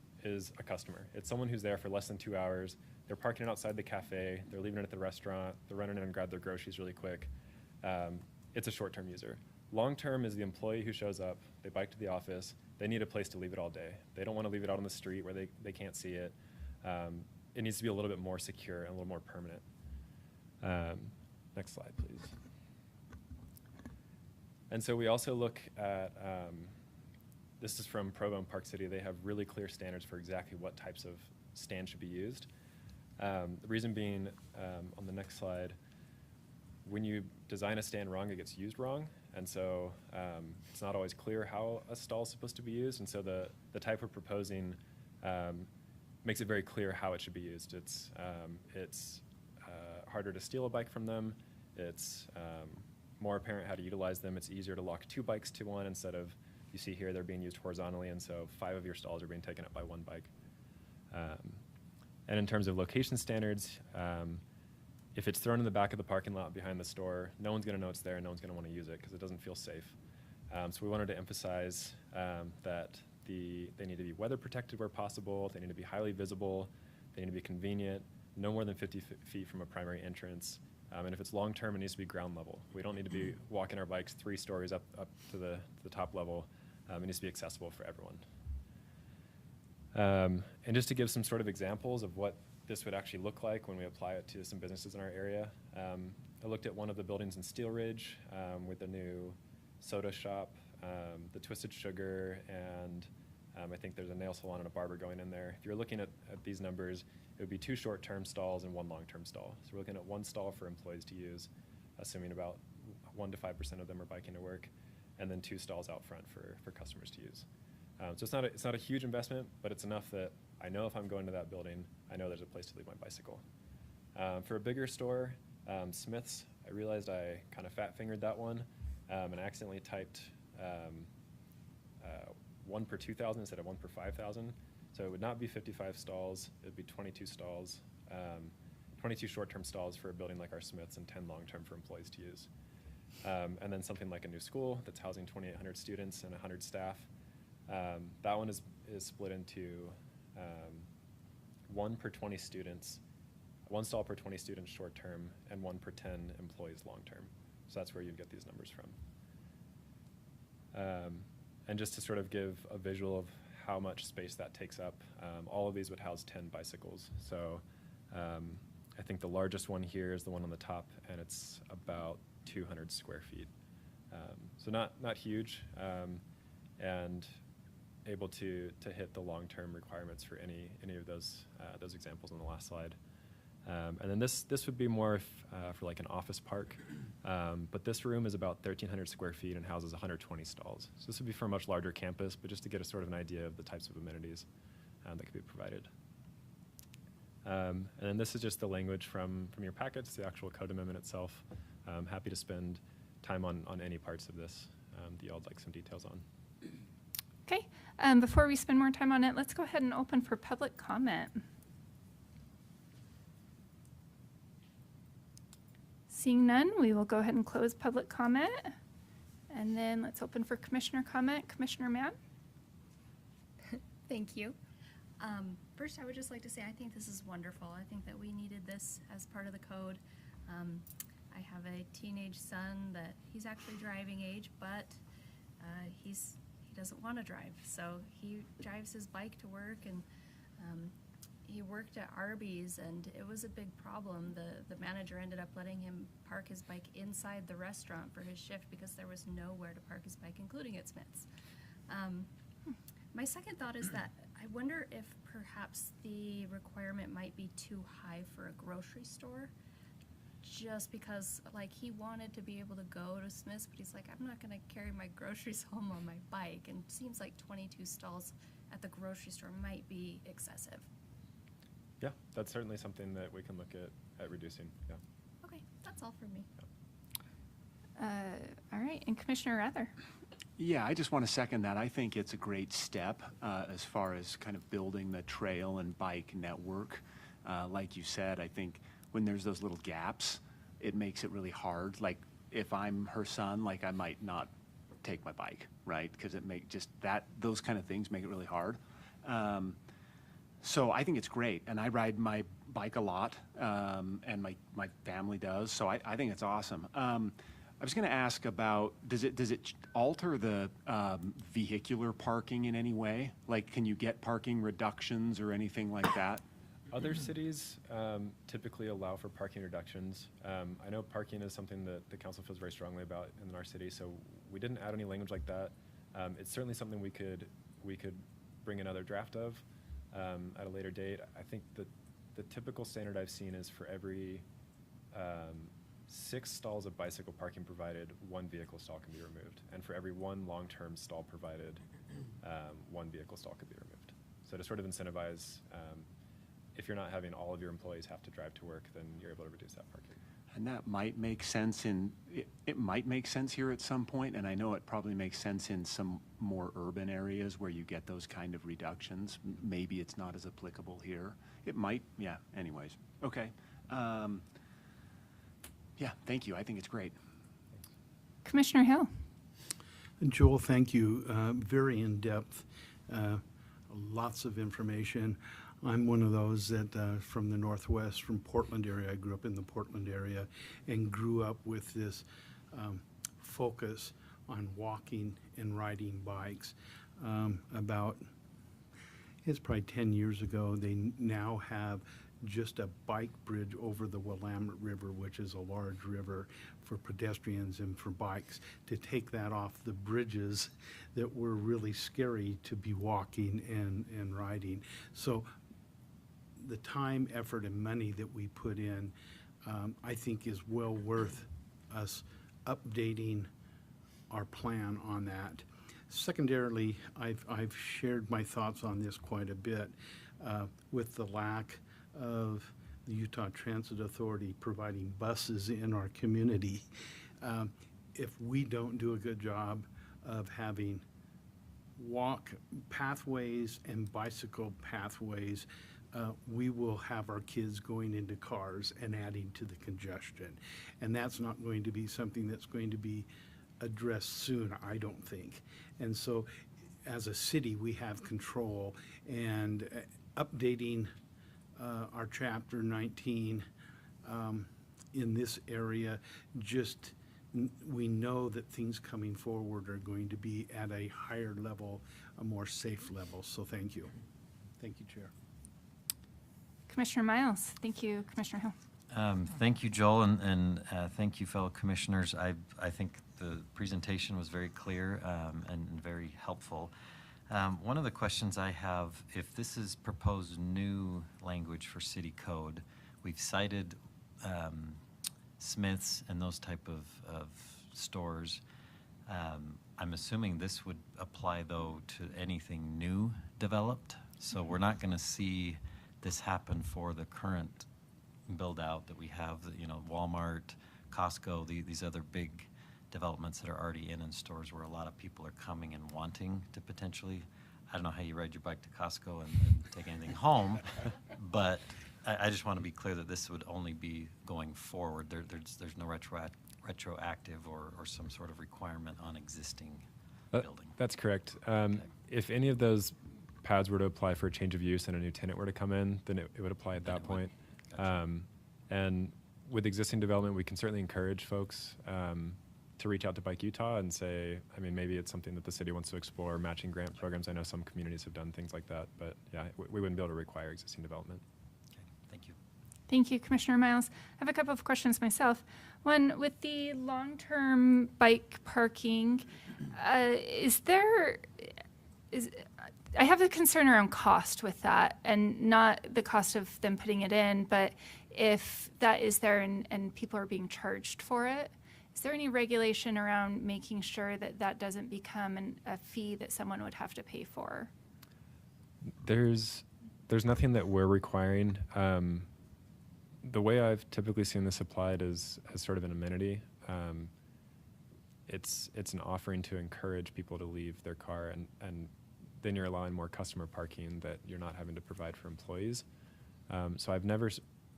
Speaker 10: a customer. It's someone who's there for less than 2 hours. They're parking it outside the cafe. They're leaving it at the restaurant. They're running in and grab their groceries really quick. It's a short-term user. Long-term is the employee who shows up. They bike to the office. They need a place to leave it all day. They don't want to leave it out on the street where they can't see it. It needs to be a little bit more secure and a little more permanent. Next slide, please. And so we also look at, this is from Provo and Park City. They have really clear standards for exactly what types of stands should be used. The reason being, on the next slide, when you design a stand wrong, it gets used wrong. And so it's not always clear how a stall is supposed to be used. And so the type we're proposing makes it very clear how it should be used. It's harder to steal a bike from them. It's more apparent how to utilize them. It's easier to lock 2 bikes to one instead of, you see here, they're being used horizontally, and so 5 of your stalls are being taken up by 1 bike. And in terms of location standards, if it's thrown in the back of the parking lot behind the store, no one's going to know it's there and no one's going to want to use it because it doesn't feel safe. So we wanted to emphasize that they need to be weather protected where possible, they need to be highly visible, they need to be convenient, no more than 50 feet from a primary entrance. And if it's long term, it needs to be ground level. We don't need to be walking our bikes 3 stories up to the top level. It needs to be accessible for everyone. And just to give some sort of examples of what this would actually look like when we apply it to some businesses in our area, I looked at one of the buildings in Steel Ridge with the new soda shop, the Twisted Sugar, and I think there's a nail salon and a barber going in there. If you're looking at these numbers, it would be 2 short-term stalls and 1 long-term stall. So we're looking at 1 stall for employees to use, assuming about 1 to 5% of them are biking to work, and then 2 stalls out front for customers to use. So it's not a huge investment, but it's enough that I know if I'm going to that building, I know there's a place to leave my bicycle. For a bigger store, Smith's, I realized I kind of fat-fingered that one, and I accidentally typed 1 per 2,000 instead of 1 per 5,000. So it would not be 55 stalls, it would be 22 stalls, 22 short-term stalls for a building like our Smith's and 10 long-term for employees to use. And then something like a new school that's housing 2,800 students and 100 staff. That one is split into 1 per 20 students, 1 stall per 20 students short-term, and 1 per 10 employees long-term. So that's where you'd get these numbers from. And just to sort of give a visual of how much space that takes up, all of these would house 10 bicycles. So I think the largest one here is the one on the top, and it's about 200 square feet. So not huge, and able to hit the long-term requirements for any of those examples on the last slide. And then this would be more for like an office park. But this room is about 1,300 square feet and houses 120 stalls. So this would be for a much larger campus, but just to get a sort of an idea of the types of amenities that could be provided. And then this is just the language from your packets, the actual code amendment itself. I'm happy to spend time on any parts of this that y'all would like some details on.
Speaker 1: Okay, before we spend more time on it, let's go ahead and open for public comment. Seeing none, we will go ahead and close public comment. And then let's open for commissioner comment. Commissioner Mann?
Speaker 7: Thank you. First, I would just like to say I think this is wonderful. I think that we needed this as part of the code. I have a teenage son that he's actually driving age, but he doesn't want to drive. So he drives his bike to work, and he worked at Arby's, and it was a big problem. The manager ended up letting him park his bike inside the restaurant for his shift because there was nowhere to park his bike, including at Smith's. My second thought is that I wonder if perhaps the requirement might be too high for a grocery store, just because like he wanted to be able to go to Smith's, but he's like, I'm not going to carry my groceries home on my bike, and it seems like 22 stalls at the grocery store might be excessive.
Speaker 10: Yeah, that's certainly something that we can look at reducing. Yeah.
Speaker 7: Okay, that's all for me.
Speaker 1: All right, and Commissioner Rather?
Speaker 9: Yeah, I just want to second that. I think it's a great step as far as kind of building the trail and bike network. Like you said, I think when there's those little gaps, it makes it really hard. Like if I'm her son, like I might not take my bike, right? Because those kind of things make it really hard. So I think it's great, and I ride my bike a lot, and my family does. So I think it's awesome. I was going to ask about, does it alter the vehicular parking in any way? Like, can you get parking reductions or anything like that?
Speaker 10: Other cities typically allow for parking reductions. I know parking is something that the council feels very strongly about in our city, so we didn't add any language like that. It's certainly something we could bring another draft of at a later date. I think that the typical standard I've seen is for every 6 stalls of bicycle parking provided, 1 vehicle stall can be removed. And for every 1 long-term stall provided, 1 vehicle stall could be removed. So to sort of incentivize, if you're not having all of your employees have to drive to work, then you're able to reduce that parking.
Speaker 9: And that might make sense it might make sense here at some point, and I know it probably makes sense in some more urban areas where you get those kind of reductions. Maybe it's not as applicable here. It might, yeah, anyways. Okay. Yeah, thank you. I think it's great.
Speaker 1: Commissioner Hill?
Speaker 6: Joel, thank you. Very in-depth, lots of information. I'm one of those that from the Northwest, from Portland area. I grew up in the Portland area and grew up with this focus on walking and riding bikes. It's probably 10 years ago, they now have just a bike bridge over the Willamette River, which is a large river for pedestrians and for bikes, to take that off the bridges that were really scary to be walking and riding. So the time, effort, and money that we put in, I think is well worth us updating our plan on that. Secondarily, I've shared my thoughts on this quite a bit with the lack of the Utah Transit Authority providing buses in our community. If we don't do a good job of having walk pathways and bicycle pathways, we will have our kids going into cars and adding to the congestion. And that's not going to be something that's going to be addressed soon, I don't think. And so as a city, we have control, and updating our chapter 19 in this area, we know that things coming forward are going to be at a higher level, a more safe level. So thank you. Thank you, Chair.
Speaker 1: Commissioner Miles? Thank you, Commissioner Hill.
Speaker 3: Thank you, Joel, and thank you, fellow commissioners. I think the presentation was very clear and very helpful. One of the questions I have, if this is proposed new language for city code, we've cited Smiths and those type of stores. I'm assuming this would apply, though, to anything new developed. So we're not going to see this happen for the current build-out that we have, Walmart, Costco, these other big developments that are already in stores where a lot of people are coming and wanting to potentially, I don't know how you ride your bike to Costco and take anything home, but I just want to be clear that this would only be going forward. There's no retroactive or some sort of requirement on existing building.
Speaker 10: That's correct.
Speaker 3: Okay.
Speaker 10: If any of those pads were to apply for a change of use and a new tenant were to come in, then it would apply at
Speaker 3: Then
Speaker 10: that
Speaker 3: it would.
Speaker 10: point.
Speaker 3: Gotcha.
Speaker 10: And with existing development, we can certainly encourage folks to reach out to Bike Utah and say, maybe it's something that the city wants to explore, matching grant programs. I know some communities have done things like that, but yeah, we wouldn't be able to require existing development.
Speaker 3: Okay, thank you.
Speaker 1: Thank you, Commissioner Miles. I have a couple of questions myself. One, with the long-term bike parking, I have a concern around cost with that, and not the cost of them putting it in, but if that is there and people are being charged for it, is there any regulation around making sure that that doesn't become a fee that someone would have to pay for?
Speaker 10: There's nothing that we're requiring. The way I've typically seen this applied is as sort of an amenity. It's an offering to encourage people to leave their car, and then you're allowing more customer parking that you're not having to provide for employees. So I've never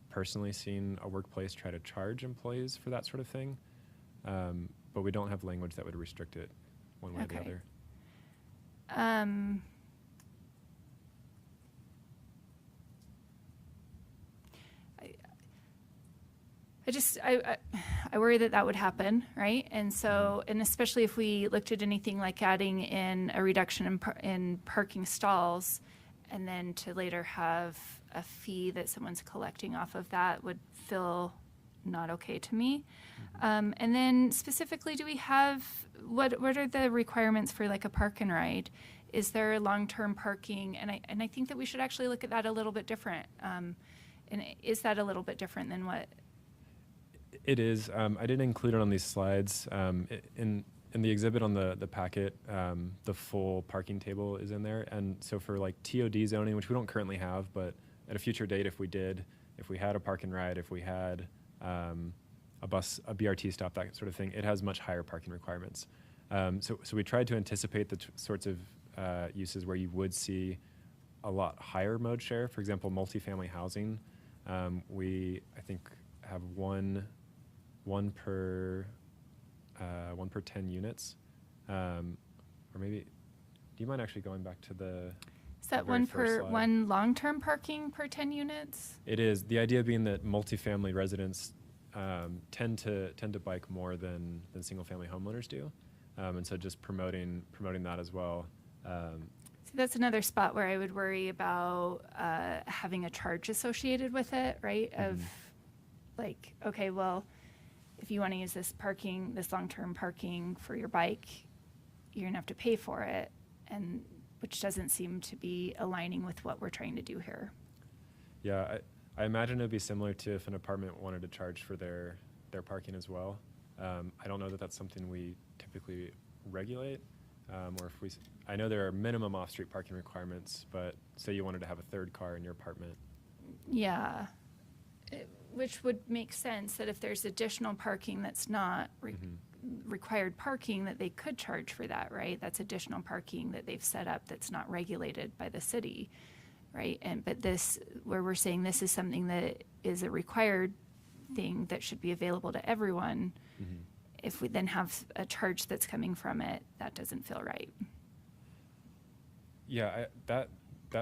Speaker 10: personally seen a workplace try to charge employees for that sort of thing, but we don't have language that would restrict it one way or the
Speaker 1: Okay.
Speaker 10: other.
Speaker 1: I worry that would happen, right? And so, and especially if we looked at anything like adding in a reduction in parking stalls, and then to later have a fee that someone's collecting off of that would feel not okay to me. And then specifically, do we have, what are the requirements for like a park and ride? Is there long-term parking? And I think that we should actually look at that a little bit different. And is that a little bit different than what?
Speaker 10: It is. I didn't include it on these slides. In the exhibit on the packet, the full parking table is in there. And so for like TOD zoning, which we don't currently have, but at a future date, if we had a park and ride, if we had a BRT stop, that sort of thing, it has much higher parking requirements. So we tried to anticipate the sorts of uses where you would see a lot higher mode share. For example, multifamily housing. I think have one per 10 units, or maybe. Do you mind actually going back to the?
Speaker 1: Is that
Speaker 10: very
Speaker 1: one
Speaker 10: first
Speaker 1: per
Speaker 10: slide?
Speaker 1: one long-term parking per 10 units?
Speaker 10: It is. The idea being that multifamily residents tend to bike more than single-family homeowners do, and so just promoting that as well.
Speaker 1: So that's another spot where I would worry about having a charge associated with it, right? Of like, okay, well, if you want to use this long-term parking for your bike, you're gonna have to pay for it, and which doesn't seem to be aligning with what we're trying to do here.
Speaker 10: Yeah, I imagine it would be similar to if an apartment wanted to charge for their parking as well. I don't know that that's something we typically regulate, or if I know there are minimum off-street parking requirements, but say you wanted to have a third car in your apartment.
Speaker 1: Yeah, which would make sense that if there's additional parking that's not required parking, that they could charge for that, right? That's additional parking that they've set up that's not regulated by the city, right? But this, where we're saying this is something that is a required thing that should be available to everyone, if we then have a charge that's coming from it, that doesn't feel right.
Speaker 10: Yeah, that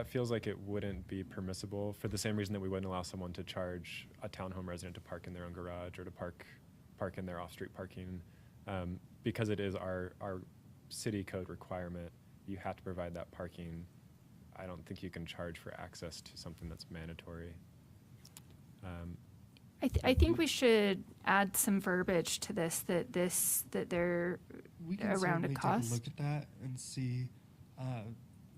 Speaker 10: feels like it wouldn't be permissible for the same reason that we wouldn't allow someone to charge a townhome resident to park in their own garage or to park in their off-street parking, because it is our city code requirement. You have to provide that parking. I don't think you can charge for access to something that's mandatory.
Speaker 1: I think we should add some verbiage to this, that they're
Speaker 4: We can
Speaker 1: around a
Speaker 4: certainly
Speaker 1: cost.
Speaker 4: take a look at that and see.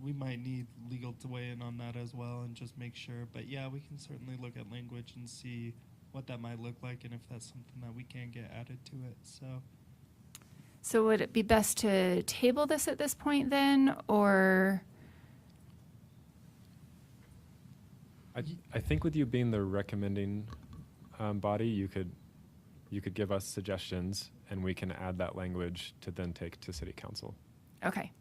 Speaker 4: we might need legal to weigh in on that as well and just make sure. But yeah, we can certainly look at language and see what that might look like and if that's something that we can get added to it.
Speaker 1: So would it be best to table this at this point then, or?
Speaker 10: I think with you being the recommending body, you could give us suggestions, and we can add that language to then take to City Council.
Speaker 1: Okay.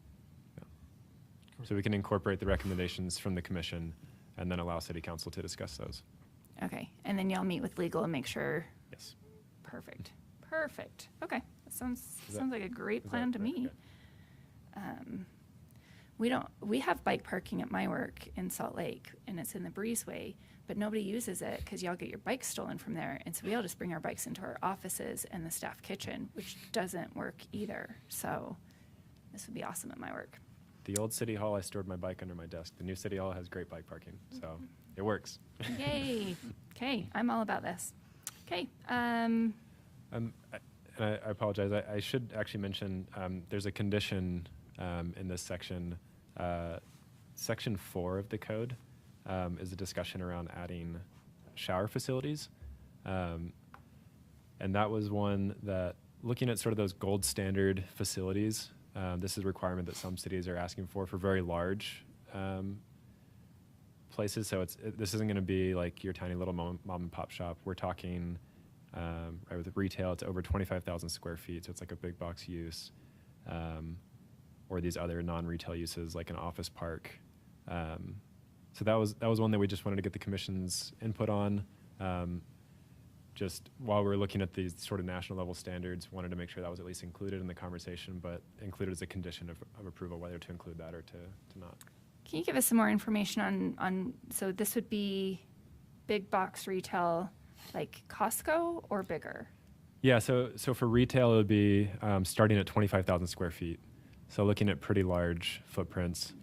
Speaker 10: So we can incorporate the recommendations from the commission and then allow City Council to discuss those.
Speaker 1: Okay. And then y'all meet with legal and make sure.
Speaker 10: Yes.
Speaker 1: Perfect. Perfect. Okay. That sounds
Speaker 10: Is that-
Speaker 1: like a great
Speaker 10: is
Speaker 1: plan
Speaker 10: that
Speaker 1: to
Speaker 10: right?
Speaker 1: me.
Speaker 10: Okay.
Speaker 1: We have bike parking at my work in Salt Lake, and it's in the breezeway, but nobody uses it because y'all get your bikes stolen from there. And so we all just bring our bikes into our offices and the staff kitchen, which doesn't work either. So this would be awesome at my work.
Speaker 10: The old City Hall, I stored my bike under my desk. The new City Hall has great bike parking, so it works.
Speaker 1: Yay. Okay. I'm all about this. Okay.
Speaker 10: And I apologize. I should actually mention there's a condition in this section. Section 4 of the code is a discussion around adding shower facilities. And that was one that, looking at sort of those gold standard facilities, this is a requirement that some cities are asking for very large places. So this isn't going to be like your tiny little mom and pop shop. We're talking, right, with retail, it's over 25,000 square feet. So it's like a big box use, or these other non-retail uses like an office park. So that was one that we just wanted to get the commission's input on. Just while we're looking at these sort of national level standards, wanted to make sure that was at least included in the conversation, but included as a condition of approval, whether to include that or to not.
Speaker 1: Can you give us some more information on so this would be big box retail like Costco or bigger?
Speaker 10: Yeah, so for retail, it would be starting at 25,000 square feet. So looking at pretty large footprints.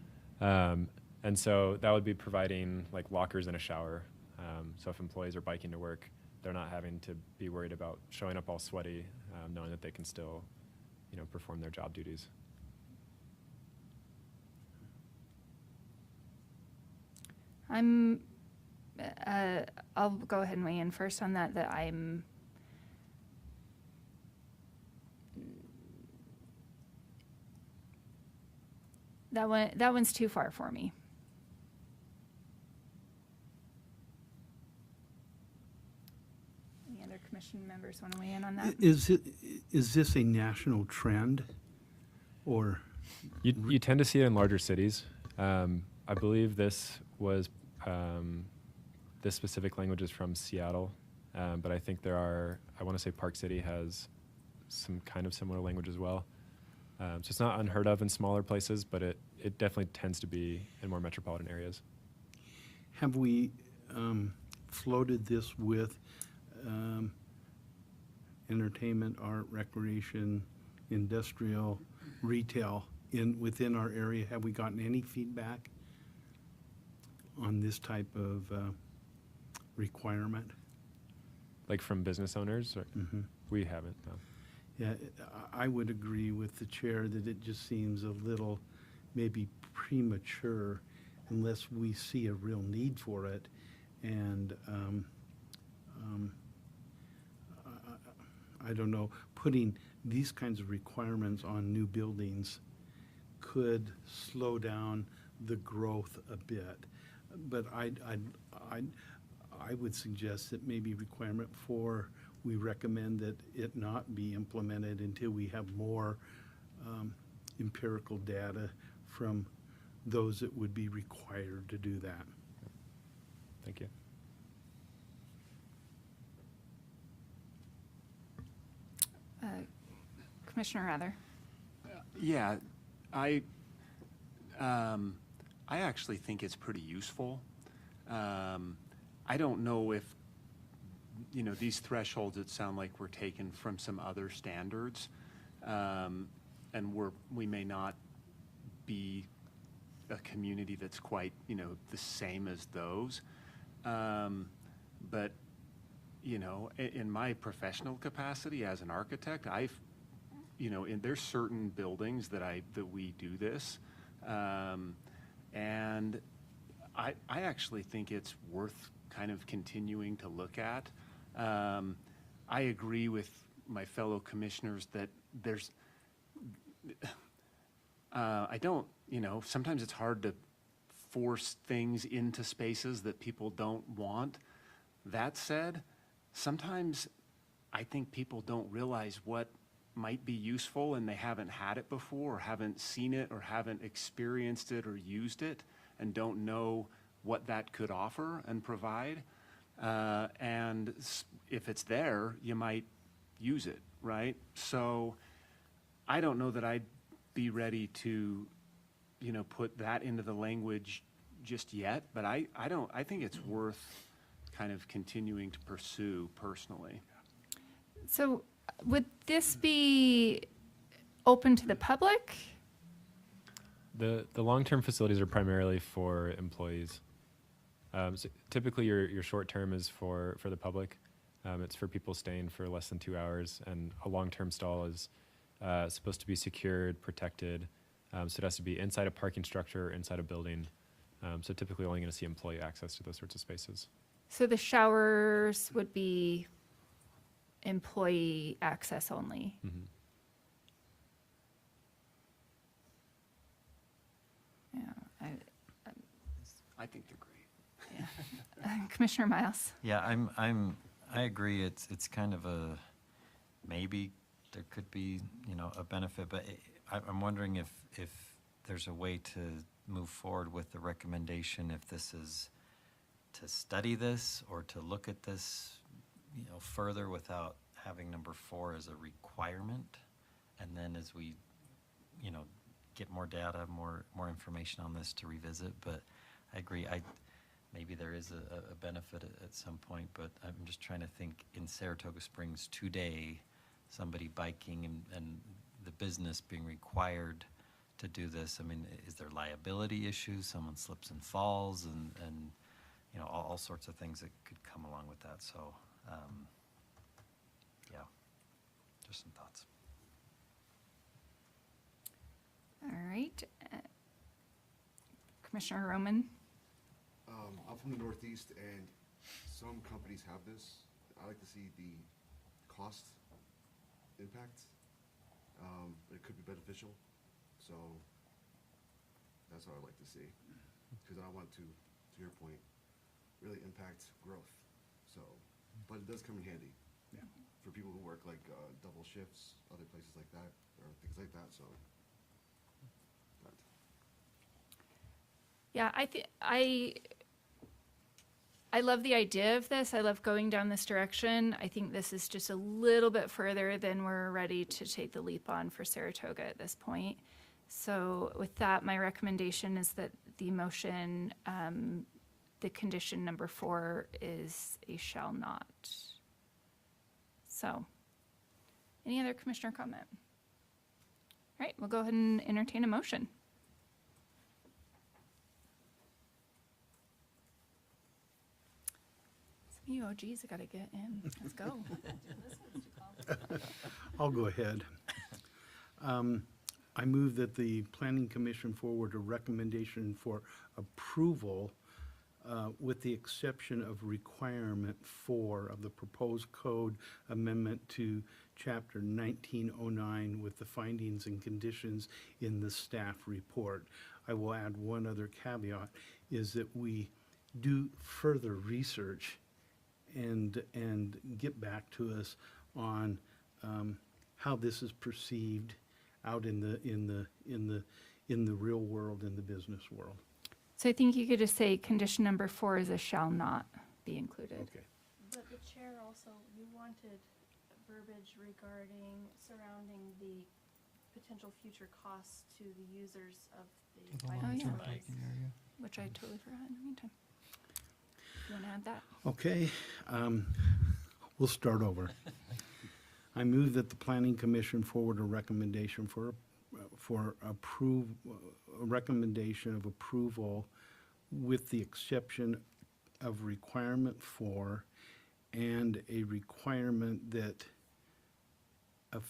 Speaker 10: And so that would be providing like lockers and a shower. So if employees are biking to work, they're not having to be worried about showing up all sweaty, knowing that they can still, perform their job duties.
Speaker 1: I'll go ahead and weigh in first on that that one's too far for me. Any other commission members want to weigh in on that?
Speaker 6: Is this a national trend, or?
Speaker 10: You tend to see it in larger cities. I believe this was this specific language is from Seattle, but I think I want to say Park City has some kind of similar language as well. So it's not unheard of in smaller places, but it definitely tends to be in more metropolitan areas.
Speaker 6: Have we floated this with entertainment, art, recreation, industrial, retail within our area? Have we gotten any feedback on this type of requirement?
Speaker 10: Like from business owners? Or
Speaker 6: Mm-hmm.
Speaker 10: We haven't, no.
Speaker 6: Yeah, I would agree with the chair that it just seems a little maybe premature unless we see a real need for it. And I don't know, putting these kinds of requirements on new buildings could slow down the growth a bit. But I would suggest that maybe requirement 4, we recommend that it not be implemented until we have more empirical data from those that would be required to do that.
Speaker 10: Thank you.
Speaker 1: Commissioner Rather.
Speaker 9: Yeah, I actually think it's pretty useful. I don't know if, these thresholds, it sound like we're taken from some other standards, and we may not be a community that's quite, the same as those. But, in my professional capacity as an architect, there's certain buildings that we do this. And I actually think it's worth kind of continuing to look at. I agree with my fellow commissioners that there's, I don't, sometimes it's hard to force things into spaces that people don't want. That said, sometimes I think people don't realize what might be useful and they haven't had it before or haven't seen it or haven't experienced it or used it and don't know what that could offer and provide. And if it's there, you might use it, right? So I don't know that I'd be ready to, put that into the language just yet, but I think it's worth kind of continuing to pursue personally.
Speaker 1: So would this be open to the public?
Speaker 10: The long-term facilities are primarily for employees. So typically, your short term is for the public. It's for people staying for less than 2 hours, and a long-term stall is supposed to be secured, protected. So it has to be inside a parking structure, inside a building. So typically, only going to see employee access to those sorts of spaces.
Speaker 1: So the showers would be employee access only.
Speaker 10: Mm-hmm.
Speaker 1: Yeah,
Speaker 9: I think they're great.
Speaker 1: yeah. Commissioner Miles.
Speaker 3: Yeah, I agree. It's kind of a, maybe there could be, a benefit, but I'm wondering if there's a way to move forward with the recommendation, if this is to study this or to look at this, further without having number 4 as a requirement. And then as we, get more data, more information on this to revisit. But I agree. Maybe there is a benefit at some point, but I'm just trying to think in Saratoga Springs today, somebody biking and the business being required to do this. I mean, is there liability issues? Someone slips and falls and all sorts of things that could come along with that. So, yeah, just some thoughts.
Speaker 1: All right. Commissioner Roman.
Speaker 11: I'm from the Northeast, and some companies have this. I like to see the cost impact. It could be beneficial, so that's what I'd like to see. Because I want to your point, really impact growth. So, but it does come in handy.
Speaker 6: Yeah.
Speaker 11: For people who work like double shifts, other places like that, or things like that. So.
Speaker 1: Yeah, I love the idea of this. I love going down this direction. I think this is just a little bit further than we're ready to take the leap on for Saratoga at this point. So with that, my recommendation is that the motion, the condition number 4 is a shall not. So, any other commissioner comment? All right, we'll go ahead and entertain a motion. Some of you OGs have got to get in. Let's go.
Speaker 6: I'll go ahead. I move that the Planning Commission forward a recommendation for approval with the exception of requirement 4 of the proposed code amendment to Chapter 1909 with the findings and conditions in the staff report. I will add one other caveat, is that we do further research and get back to us on how this is perceived out in the real world, in the business world.
Speaker 1: So I think you could just say condition number 4 is a shall not be included.
Speaker 6: Okay.
Speaker 7: But the chair also, you wanted verbiage surrounding the potential future costs to the users of the
Speaker 1: long-term
Speaker 7: facilities.
Speaker 1: Which I totally forgot in the meantime. You want to add that?
Speaker 6: Okay, we'll start over. I move that the Planning Commission forward a recommendation a recommendation of approval with the exception of requirement 4 and a requirement that a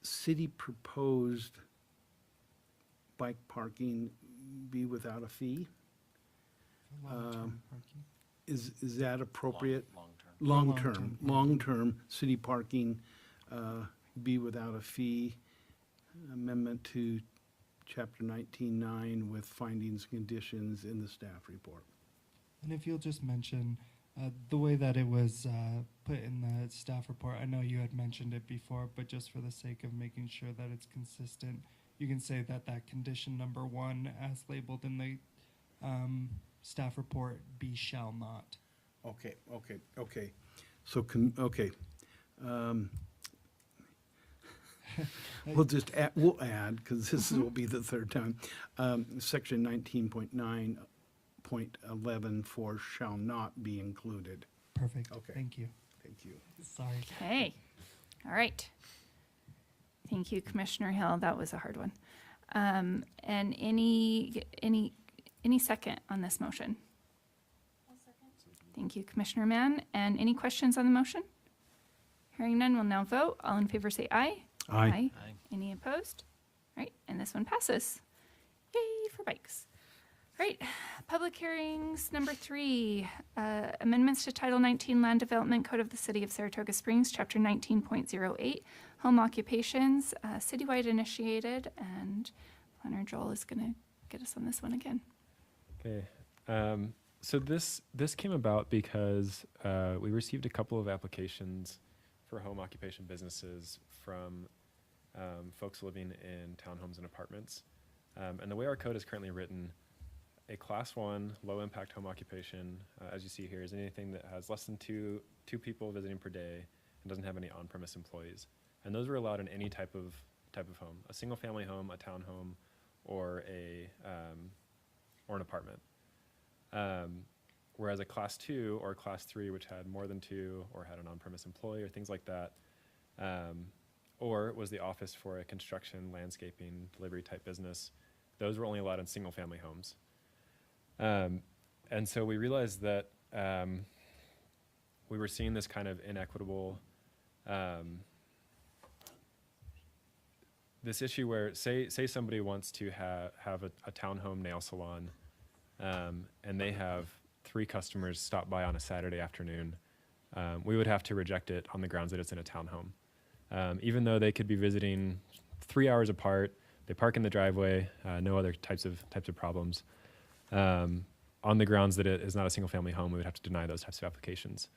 Speaker 6: city proposed bike parking be without a fee. Is that appropriate?
Speaker 3: Long-term.
Speaker 6: Long-term city parking be without a fee. Amendment to Chapter 19.9 with findings and conditions in the staff report.
Speaker 4: And if you'll just mention the way that it was put in the staff report, I know you had mentioned it before, but just for the sake of making sure that it's consistent, you can say that condition number 1, as labeled in the staff report, be shall not.
Speaker 6: Okay. So, we'll add, because this will be the third time, section 19.9.11 for shall not be included.
Speaker 4: Perfect.
Speaker 6: Okay.
Speaker 4: Thank you.
Speaker 6: Thank you.
Speaker 4: Sorry.
Speaker 1: Okay. All right. Thank you, Commissioner Hill. That was a hard one. And any second on this motion? Thank you, Commissioner Mann. And any questions on the motion? Hearing none, we'll now vote. All in favor say aye.
Speaker 6: Aye.
Speaker 3: Aye.
Speaker 1: Any opposed? All right, and this one passes. Yay for bikes. All right, public hearings number 3, amendments to Title 19 Land Development Code of the City of Saratoga Springs, Chapter 19.08, home occupations, citywide initiated, and Planner Joel is going to get us on this one again.
Speaker 10: Okay. So this came about because we received a couple of applications for home occupation businesses from folks living in townhomes and apartments. And the way our code is currently written, a Class 1 low-impact home occupation, as you see here, is anything that has less than two people visiting per day and doesn't have any on-premise employees. And those are allowed in any type of home: a single-family home, a townhome, or an apartment. Whereas a Class 2 or Class 3, which had more than 2 or had an on-premise employee or things like that, or was the office for a construction, landscaping, delivery type business, those were only allowed in single-family homes. And so we realized that we were seeing this kind of inequitable, this issue where, say somebody wants to have a townhome nail salon, and they have 3 customers stop by on a Saturday afternoon, we would have to reject it on the grounds that it's in a townhome. Even though they could be visiting 3 hours apart, they park in the driveway, no other types of problems. On the grounds that it is not a single family home, we would have to deny those types of applications.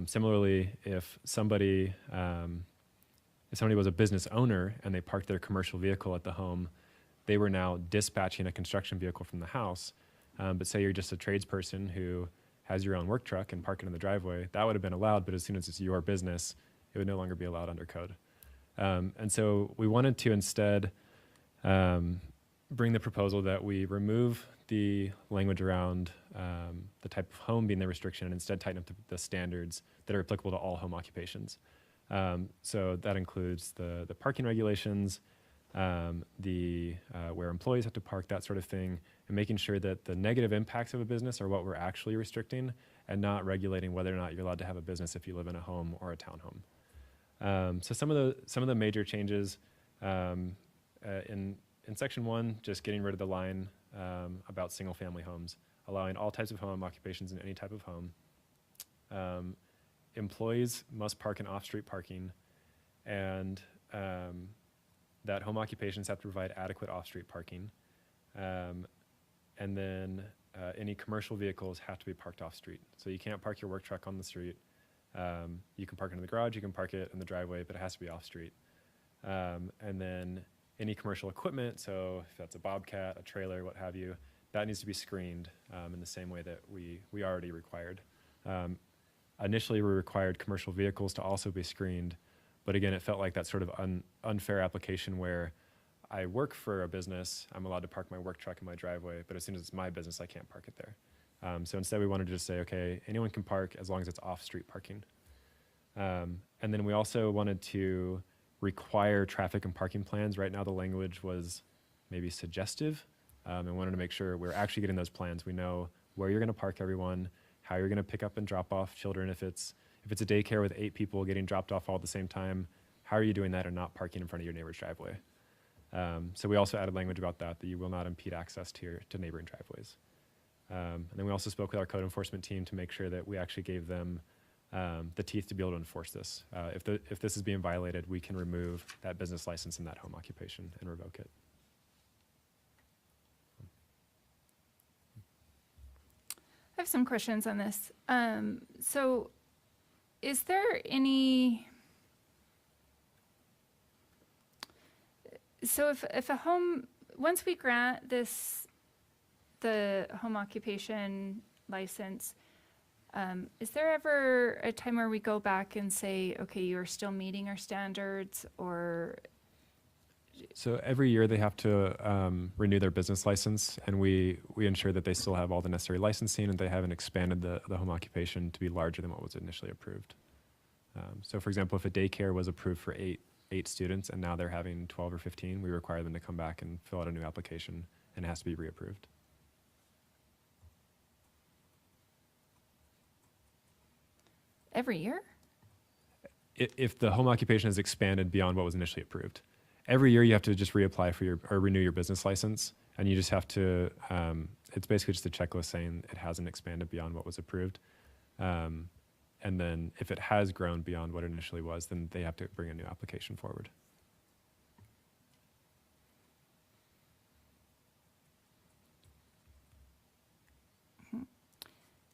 Speaker 10: Similarly, if somebody was a business owner and they parked their commercial vehicle at the home, they were now dispatching a construction vehicle from the house. But say you're just a tradesperson who has your own work truck and park it in the driveway, that would have been allowed, but as soon as it's your business, it would no longer be allowed under code. And so we wanted to instead bring the proposal that we remove the language around the type of home being the restriction and instead tighten up the standards that are applicable to all home occupations. So that includes the parking regulations, where employees have to park, that sort of thing, and making sure that the negative impacts of a business are what we're actually restricting and not regulating whether or not you're allowed to have a business if you live in a home or a townhome. So some of the major changes in Section 1, just getting rid of the line about single-family homes, allowing all types of home occupations in any type of home. Employees must park in off-street parking, and that home occupations have to provide adequate off-street parking. And then any commercial vehicles have to be parked off-street. So you can't park your work truck on the street. You can park it in the garage, you can park it in the driveway, but it has to be off-street. And then any commercial equipment, so if that's a bobcat, a trailer, what have you, that needs to be screened in the same way that we already required. Initially, we required commercial vehicles to also be screened, but again, it felt like that sort of unfair application where I work for a business, I'm allowed to park my work truck in my driveway, but as soon as it's my business, I can't park it there. So instead, we wanted to just say, okay, anyone can park as long as it's off-street parking. And then we also wanted to require traffic and parking plans. Right now, the language was maybe suggestive, and wanted to make sure we're actually getting those plans. We know where you're going to park everyone, how you're going to pick up and drop off children. If it's a daycare with 8 people getting dropped off all at the same time, how are you doing that and not parking in front of your neighbor's driveway? So we also added language about that you will not impede access to neighboring driveways. And then we also spoke with our code enforcement team to make sure that we actually gave them the teeth to be able to enforce this. If this is being violated, we can remove that business license and that home occupation and revoke it.
Speaker 1: I have some questions on this. So is there any, so if a home, once we grant the home occupation license, is there ever a time where we go back and say, okay, you're still meeting our standards, or?
Speaker 10: So every year they have to renew their business license, and we ensure that they still have all the necessary licensing and they haven't expanded the home occupation to be larger than what was initially approved. So for example, if a daycare was approved for eight students and now they're having 12 or 15, we require them to come back and fill out a new application, and it has to be reapproved.
Speaker 1: Every year?
Speaker 10: If the home occupation has expanded beyond what was initially approved. Every year you have to just reapply for or renew your business license, and you just have to, it's basically just a checklist saying it hasn't expanded beyond what was approved. And then if it has grown beyond what it initially was, then they have to bring a new application forward.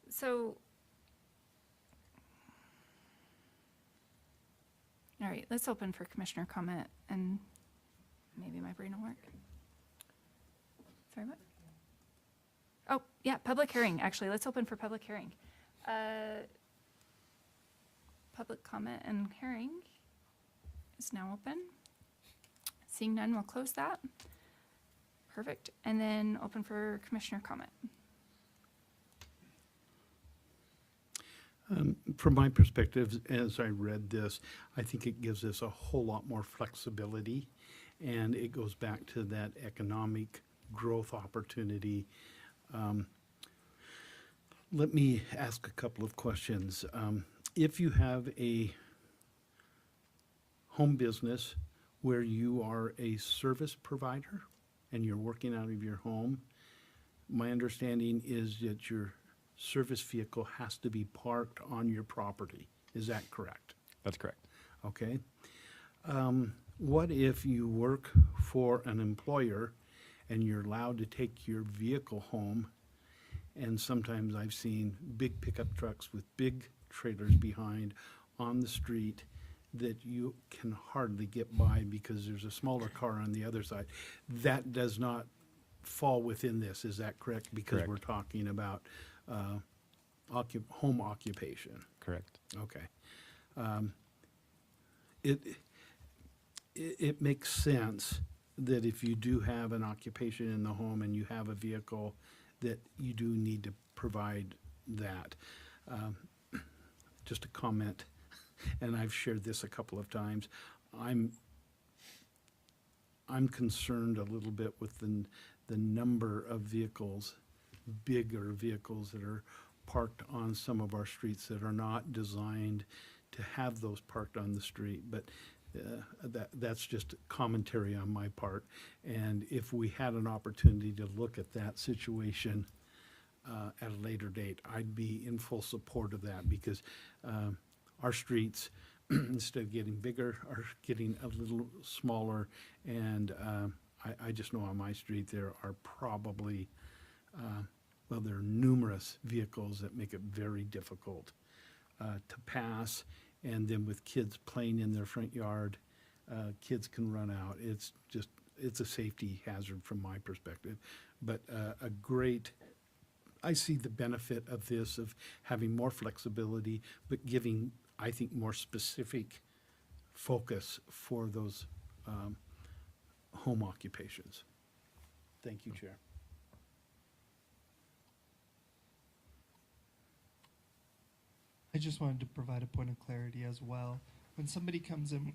Speaker 1: So, all right, let's open for commissioner comment, and maybe my brain will work. Sorry, what? Oh, yeah, public hearing, actually. Let's open for public hearing. Public comment and hearing is now open. Seeing none, we'll close that. Perfect. And then open for commissioner comment.
Speaker 6: From my perspective, as I read this, I think it gives us a whole lot more flexibility, and it goes back to that economic growth opportunity. Let me ask a couple of questions. If you have a home business where you are a service provider and you're working out of your home, my understanding is that your service vehicle has to be parked on your property. Is that correct?
Speaker 10: That's correct.
Speaker 6: Okay. What if you work for an employer and you're allowed to take your vehicle home, and sometimes I've seen big pickup trucks with big trailers behind on the street that you can hardly get by because there's a smaller car on the other side. That does not fall within this, is that correct? Because
Speaker 10: Correct.
Speaker 6: we're talking about home occupation.
Speaker 10: Correct.
Speaker 6: Okay. It makes sense that if you do have an occupation in the home and you have a vehicle, that you do need to provide that. Just a comment, and I've shared this a couple of times. I'm concerned a little bit with the number of vehicles, bigger vehicles that are parked on some of our streets that are not designed to have those parked on the street. But that's just commentary on my part. And if we had an opportunity to look at that situation at a later date, I'd be in full support of that, because our streets, instead of getting bigger, are getting a little smaller. And I just know on my street there are probably, well, there are numerous vehicles that make it very difficult to pass. And then with kids playing in their front yard, kids can run out. It's a safety hazard from my perspective. But I see the benefit of this, of having more flexibility, but giving, I think, more specific focus for those home occupations. Thank you, Chair.
Speaker 4: I just wanted to provide a point of clarity as well. When somebody comes in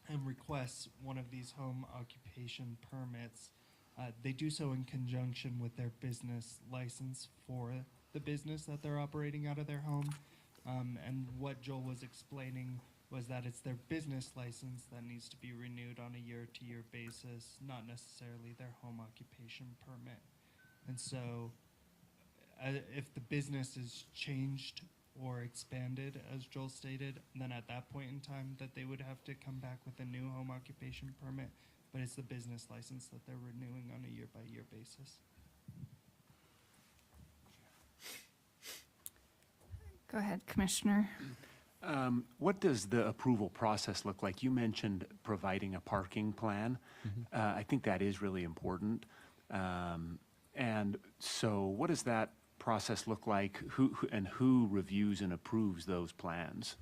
Speaker 4: and requests one of these home occupation permits, they do so in conjunction with their business license for the business that they're operating out of their home. And what Joel was explaining was that it's their business license that needs to be renewed on a year-to-year basis, not necessarily their home occupation permit. And so if the business is changed or expanded, as Joel stated, then at that point in time that they would have to come back with a new home occupation permit, but it's the business license that they're renewing on a year-by-year basis.
Speaker 1: Go ahead, Commissioner.
Speaker 9: What does the approval process look like? You mentioned providing a parking plan. I think that is really important. And so what does that process look like? Who reviews and approves those plans?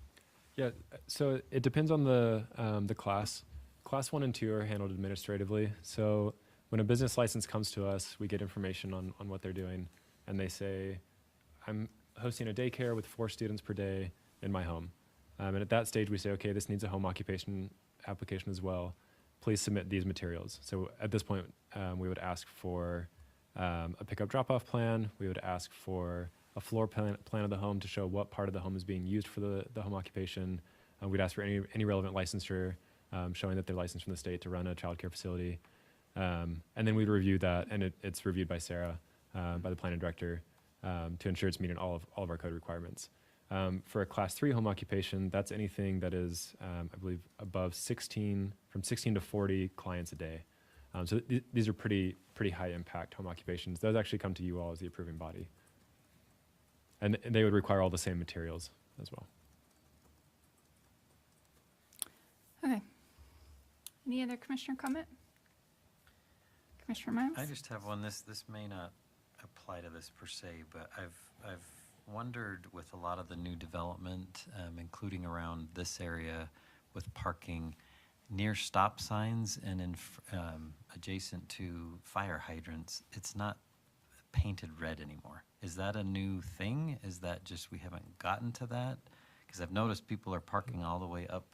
Speaker 10: Yeah, so it depends on the class. Class 1 and 2 are handled administratively. So when a business license comes to us, we get information on what they're doing, and they say, I'm hosting a daycare with 4 students per day in my home. And at that stage, we say, okay, this needs a home occupation application as well. Please submit these materials. So at this point, we would ask for a pickup drop-off plan. We would ask for a floor plan of the home to show what part of the home is being used for the home occupation. We'd ask for any relevant licensure, showing that they're licensed from the state to run a child care facility. And then we'd review that, and it's reviewed by Sarah, by the planning director, to ensure it's meeting all of our code requirements. For a class 3 home occupation, that's anything that is, I believe, above 16 to 40 clients a day. So these are pretty high impact home occupations. Those actually come to you all as the approving body. And they would require all the same materials as well.
Speaker 1: Okay. Any other commissioner comment? Commissioner Miles?
Speaker 3: I just have one. This may not apply to this per se, but I've wondered with a lot of the new development, including around this area with parking near stop signs and adjacent to fire hydrants, it's not painted red anymore. Is that a new thing? Is that just we haven't gotten to that? Because I've noticed people are parking all the way up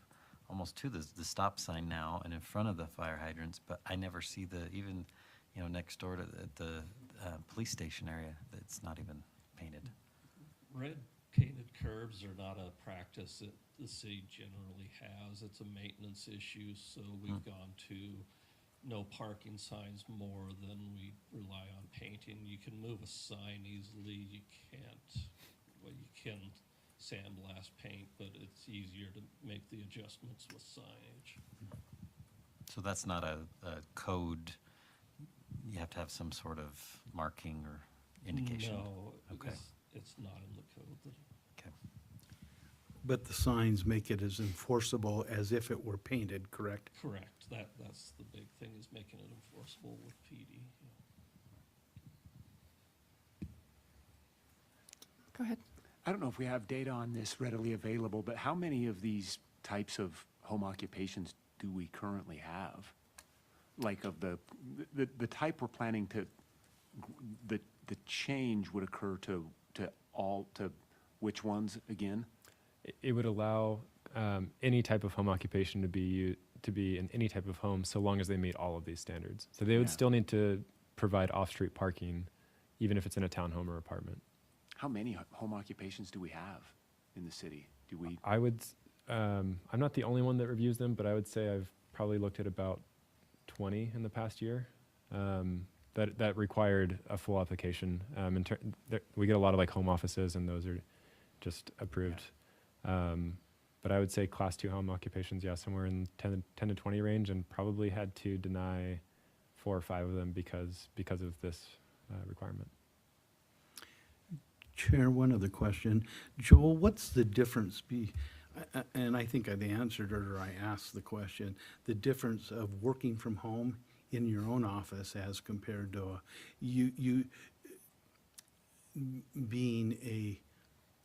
Speaker 3: almost to the stop sign now and in front of the fire hydrants, but I never see even next door to the police station area, it's not even painted.
Speaker 8: Red painted curbs are not a practice that the city generally has. It's a maintenance issue, so we've gone to no parking signs more than we rely on painting. You can move a sign easily. You can sandblast paint, but it's easier to make the adjustments with signage.
Speaker 3: So that's not a code, you have to have some sort of marking or indication?
Speaker 8: No,
Speaker 3: Okay.
Speaker 8: it's not in the code.
Speaker 3: Okay.
Speaker 6: But the signs make it as enforceable as if it were painted, correct?
Speaker 8: Correct. That's the big thing, is making it enforceable with PD.
Speaker 1: Go ahead.
Speaker 9: I don't know if we have data on this readily available, but how many of these types of home occupations do we currently have? Like of the type we're planning to, the change would occur to which ones again?
Speaker 10: It would allow any type of home occupation to be in any type of home, so long as they meet all of these standards. So they would still need to provide off-street parking, even if it's in a townhome or apartment.
Speaker 9: How many home occupations do we have in the city? Do we?
Speaker 10: I would, I'm not the only one that reviews them, but I would say I've probably looked at about 20 in the past year. That required a full application. We get a lot of like home offices, and those are just approved. But I would say class 2 home occupations, somewhere in 10 to 20 range, and probably had to deny 4 or 5 of them because of this requirement.
Speaker 6: Chair, one other question. Joel, what's the difference and I think I've answered it, or I asked the question, the difference of working from home in your own office as compared to you being a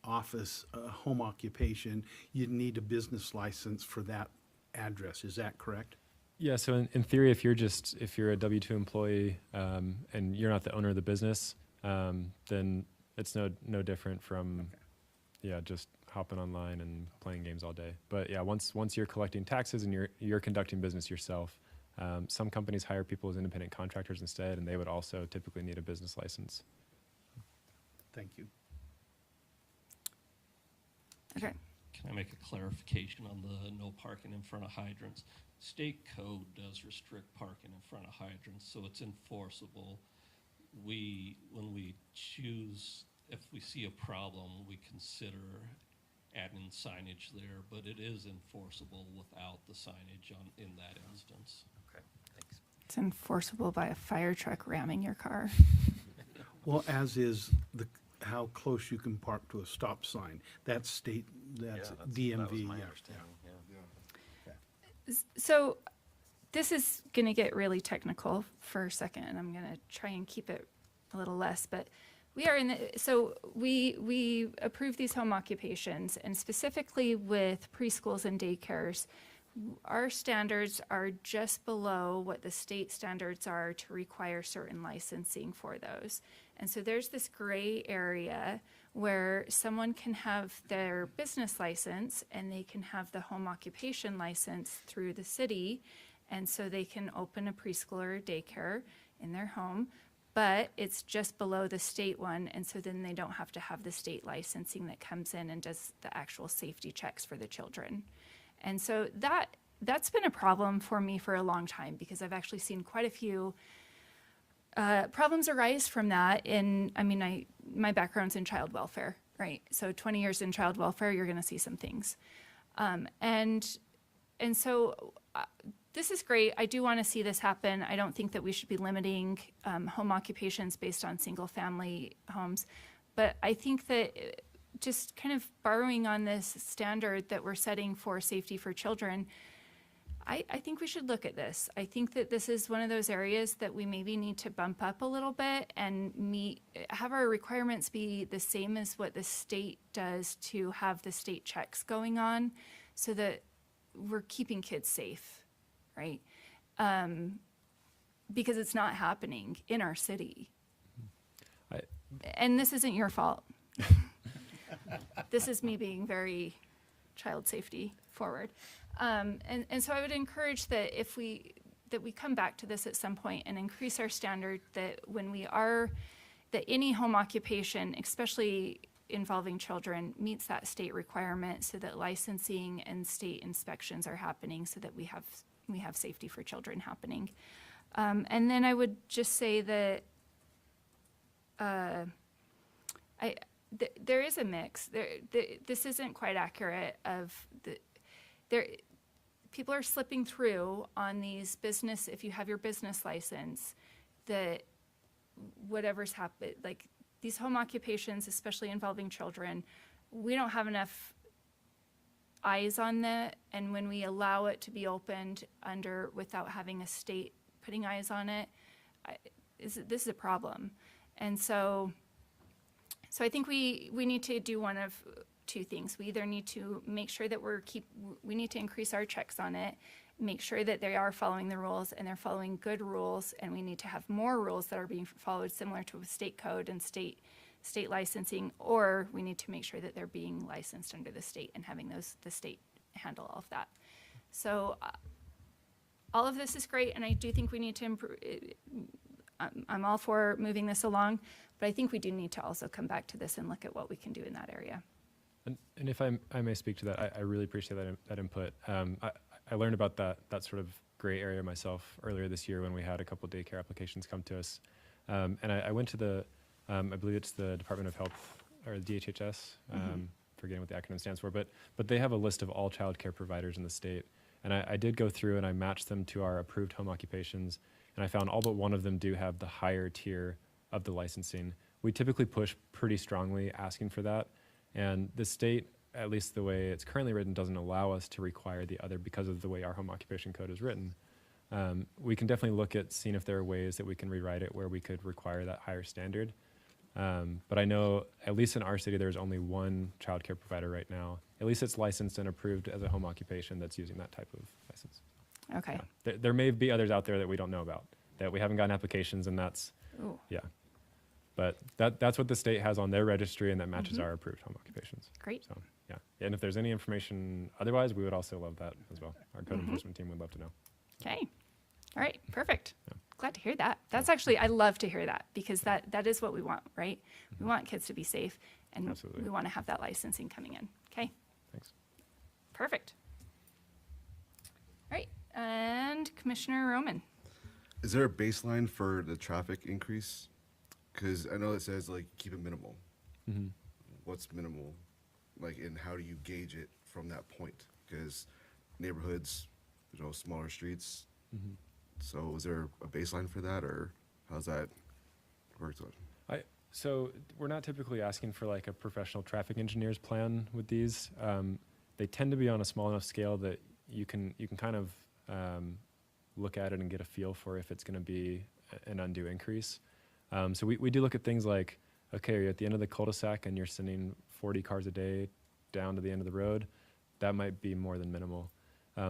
Speaker 6: home occupation, you'd need a business license for that address. Is that correct?
Speaker 10: Yeah, so in theory, if you're a W-2 employee and you're not the owner of the business, then it's no different from just hopping online and playing games all day. But once you're collecting taxes and you're conducting business yourself, some companies hire people as independent contractors instead, and they would also typically need a business license.
Speaker 6: Thank you.
Speaker 1: Okay.
Speaker 8: can I make a clarification on the no parking in front of hydrants? State code does restrict parking in front of hydrants, so it's enforceable. When we choose, if we see a problem, we consider adding signage there, but it is enforceable without the signage in that instance.
Speaker 3: Okay, thanks.
Speaker 1: It's enforceable by a fire truck ramming your car.
Speaker 6: Well, as is how close you can park to a stop sign. That's state, that's
Speaker 3: That was
Speaker 6: DMV.
Speaker 3: my
Speaker 6: yeah.
Speaker 3: understanding, yeah.
Speaker 1: So this is going to get really technical for a second, and I'm going to try and keep it a little less. But we are we approve these home occupations, and specifically with preschools and daycares, our standards are just below what the state standards are to require certain licensing for those. And so there's this gray area where someone can have their business license and they can have the home occupation license through the city. And so they can open a preschool or a daycare in their home, but it's just below the state one. And so then they don't have to have the state licensing that comes in and does the actual safety checks for the children. And so that's been a problem for me for a long time, because I've actually seen quite a few problems arise from that. My background's in child welfare, right? So 20 years in child welfare, you're going to see some things. And so this is great. I do want to see this happen. I don't think that we should be limiting home occupations based on single family homes. But I think that just kind of borrowing on this standard that we're setting for safety for children, I think we should look at this. I think that this is one of those areas that we maybe need to bump up a little bit and have our requirements be the same as what the state does to have the state checks going on, so that we're keeping kids safe, right? Because it's not happening in our city. And this isn't your fault. This is me being very child safety forward. And so I would encourage that that we come back to this at some point and increase our standard, that that any home occupation, especially involving children, meets that state requirement, so that licensing and state inspections are happening, so that we have safety for children happening. And then I would just say that there is a mix. This isn't quite accurate. People are slipping through on these business. If you have your business license, that whatever's happened, like these home occupations, especially involving children, we don't have enough eyes on that. And when we allow it to be opened without having a state putting eyes on it, this is a problem. And so I think we need to do one of two things. We either need to make sure that we need to increase our checks on it, make sure that they are following the rules and they're following good rules, and we need to have more rules that are being followed similar to state code and state licensing, or we need to make sure that they're being licensed under the state and having the state handle all of that. So all of this is great, and I do think we need to improve. I'm all for moving this along, but I think we do need to also come back to this and look at what we can do in that area.
Speaker 10: And if I may speak to that, I really appreciate that input. I learned about that sort of gray area myself earlier this year when we had a couple of daycare applications come to us. And I went to I believe it's the Department of Health, or the DHHS, forgetting what the acronym stands for, but they have a list of all child care providers in the state. And I did go through and I matched them to our approved home occupations, and I found all but one of them do have the higher tier of the licensing. We typically push pretty strongly asking for that. And the state, at least the way it's currently written, doesn't allow us to require the other because of the way our home occupation code is written. We can definitely look at seeing if there are ways that we can rewrite it where we could require that higher standard. But I know, at least in our city, there's only one child care provider right now. At least it's licensed and approved as a home occupation that's using that type of license.
Speaker 1: Okay.
Speaker 10: There may be others out there that we don't know about, that we haven't gotten applications, and that's,
Speaker 1: Ooh.
Speaker 10: yeah. But that's what the state has on their registry, and that matches our approved home occupations.
Speaker 1: Great.
Speaker 10: So, yeah. And if there's any information otherwise, we would also love that as well. Our code enforcement team would love to know.
Speaker 1: Okay. All right. Perfect.
Speaker 10: Yeah.
Speaker 1: Glad to hear that. That's actually, I love to hear that, because that is what we want, right? We want kids to be safe, and
Speaker 10: Absolutely.
Speaker 1: we want to have that licensing coming in. Okay.
Speaker 10: Thanks.
Speaker 1: Perfect. All right, and Commissioner Roman.
Speaker 11: Is there a baseline for the traffic increase? Because I know it says like keep it minimal. What's minimal? Like, and how do you gauge it from that point? Because neighborhoods, smaller streets. So is there a baseline for that, or how's that worked out?
Speaker 10: So we're not typically asking for like a professional traffic engineer's plan with these. They tend to be on a small enough scale that you can kind of look at it and get a feel for if it's going to be an undue increase. So we do look at things like, okay, you're at the end of the cul-de-sac and you're sending 40 cars a day down to the end of the road. That might be more than minimal.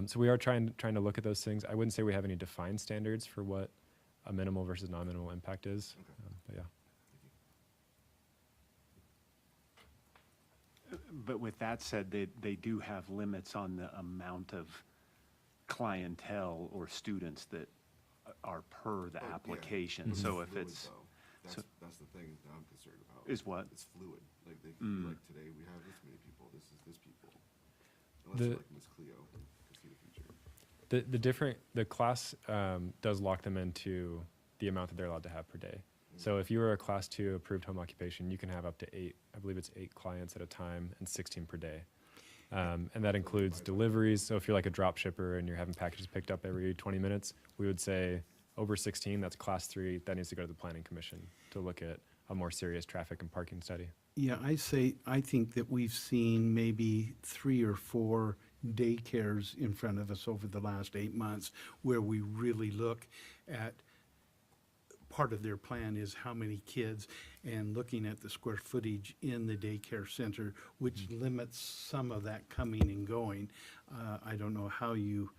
Speaker 10: So we are trying to look at those things. I wouldn't say we have any defined standards for what a minimal versus non-minimal impact is. But yeah.
Speaker 9: But with that said, they do have limits on the amount of clientele or students that are per the application. So if
Speaker 11: fluid,
Speaker 9: it's,
Speaker 11: though. That's the thing that I'm concerned about.
Speaker 9: Is what?
Speaker 11: It's fluid. Like they can be like today we have this many people. This is this people. Unless you're like Miss Cleo, you can see the future.
Speaker 10: The class does lock them into the amount that they're allowed to have per day. So if you were a class 2 approved home occupation, you can have up to 8, I believe it's 8 clients at a time and 16 per day. And that includes deliveries. So if you're like a drop shipper and you're having packages picked up every 20 minutes, we would say over 16, that's class 3, that needs to go to the planning commission to look at a more serious traffic and parking study.
Speaker 6: Yeah, I think that we've seen maybe 3 or 4 daycares in front of us over the last 8 months where we really look at part of their plan is how many kids and looking at the square footage in the daycare center, which limits some of that coming and going. I don't know how you,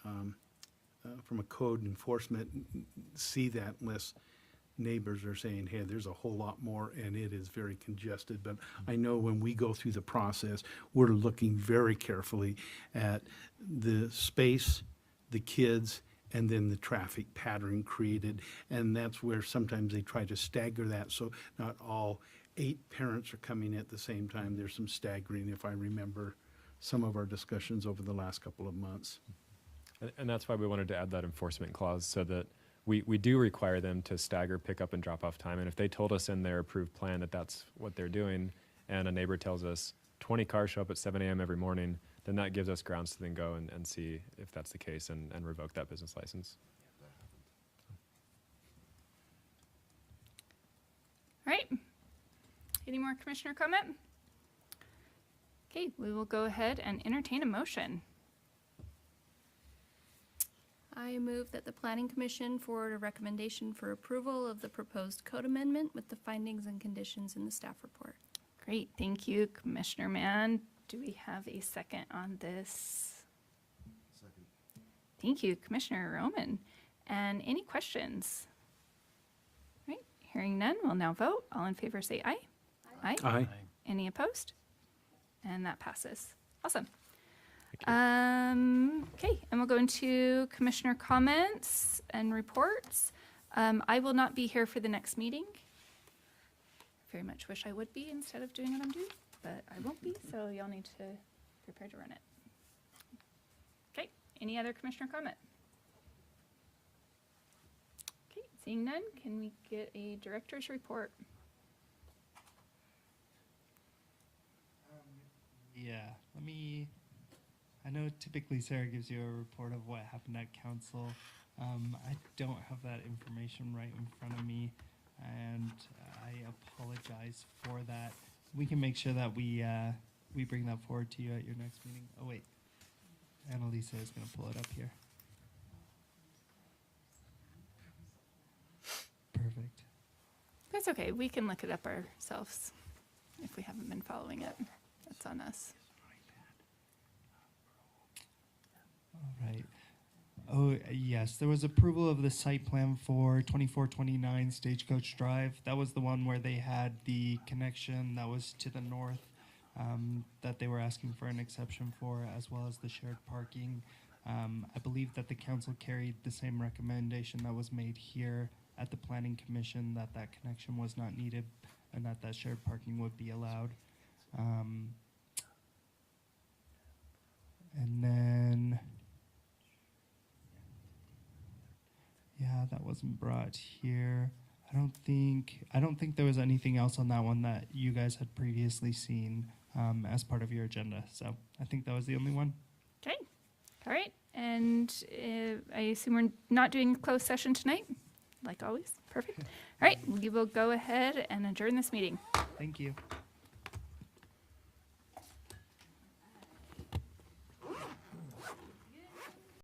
Speaker 6: from a code enforcement, see that unless neighbors are saying, hey, there's a whole lot more and it is very congested. But I know when we go through the process, we're looking very carefully at the space, the kids, and then the traffic pattern created. And that's where sometimes they try to stagger that so not all 8 parents are coming at the same time. There's some staggering, if I remember some of our discussions over the last couple of months.
Speaker 10: And that's why we wanted to add that enforcement clause so that we do require them to stagger pickup and drop off time. And if they told us in their approved plan that that's what they're doing, and a neighbor tells us 20 cars show up at 7 a.m. every morning, then that gives us grounds to then go and see if that's the case and revoke that business license.
Speaker 1: All right. Any more commissioner comment? Okay, we will go ahead and entertain a motion.
Speaker 7: I move that the Planning Commission forward a recommendation for approval of the proposed code amendment with the findings and conditions in the staff report.
Speaker 1: Great, thank you, Commissioner Mann. Do we have a second on this?
Speaker 11: Second.
Speaker 1: Thank you, Commissioner Roman. And any questions? All right, hearing none, we'll now vote. All in favor say aye. Aye.
Speaker 6: Aye.
Speaker 1: Any opposed? And that passes. Awesome. Okay, and we'll go into commissioner comments and reports. I will not be here for the next meeting. Very much wish I would be instead of doing what I'm doing, but I won't be, so y'all need to prepare to run it. Okay, any other commissioner comment? Okay, seeing none, can we get a director's report?
Speaker 12: Yeah, I know typically Sarah gives you a report of what happened at council. I don't have that information right in front of me, and I apologize for that. We can make sure that we bring that forward to you at your next meeting. Oh wait, Annalisa is going to pull it up here. Perfect.
Speaker 1: That's okay, we can look it up ourselves if we haven't been following it. That's on us.
Speaker 12: All right. Oh, yes, there was approval of the site plan for 2429 Stagecoach Drive. That was the one where they had the connection that was to the north that they were asking for an exception for, as well as the shared parking. I believe that the council carried the same recommendation that was made here at the Planning Commission, that that connection was not needed and that that shared parking would be allowed. And then, yeah, that wasn't brought here. I don't think there was anything else on that one that you guys had previously seen as part of your agenda. So I think that was the only one.
Speaker 1: Okay. All right. And I assume we're not doing a closed session tonight, like always. Perfect. All right. We will go ahead and adjourn this meeting.
Speaker 12: Thank you.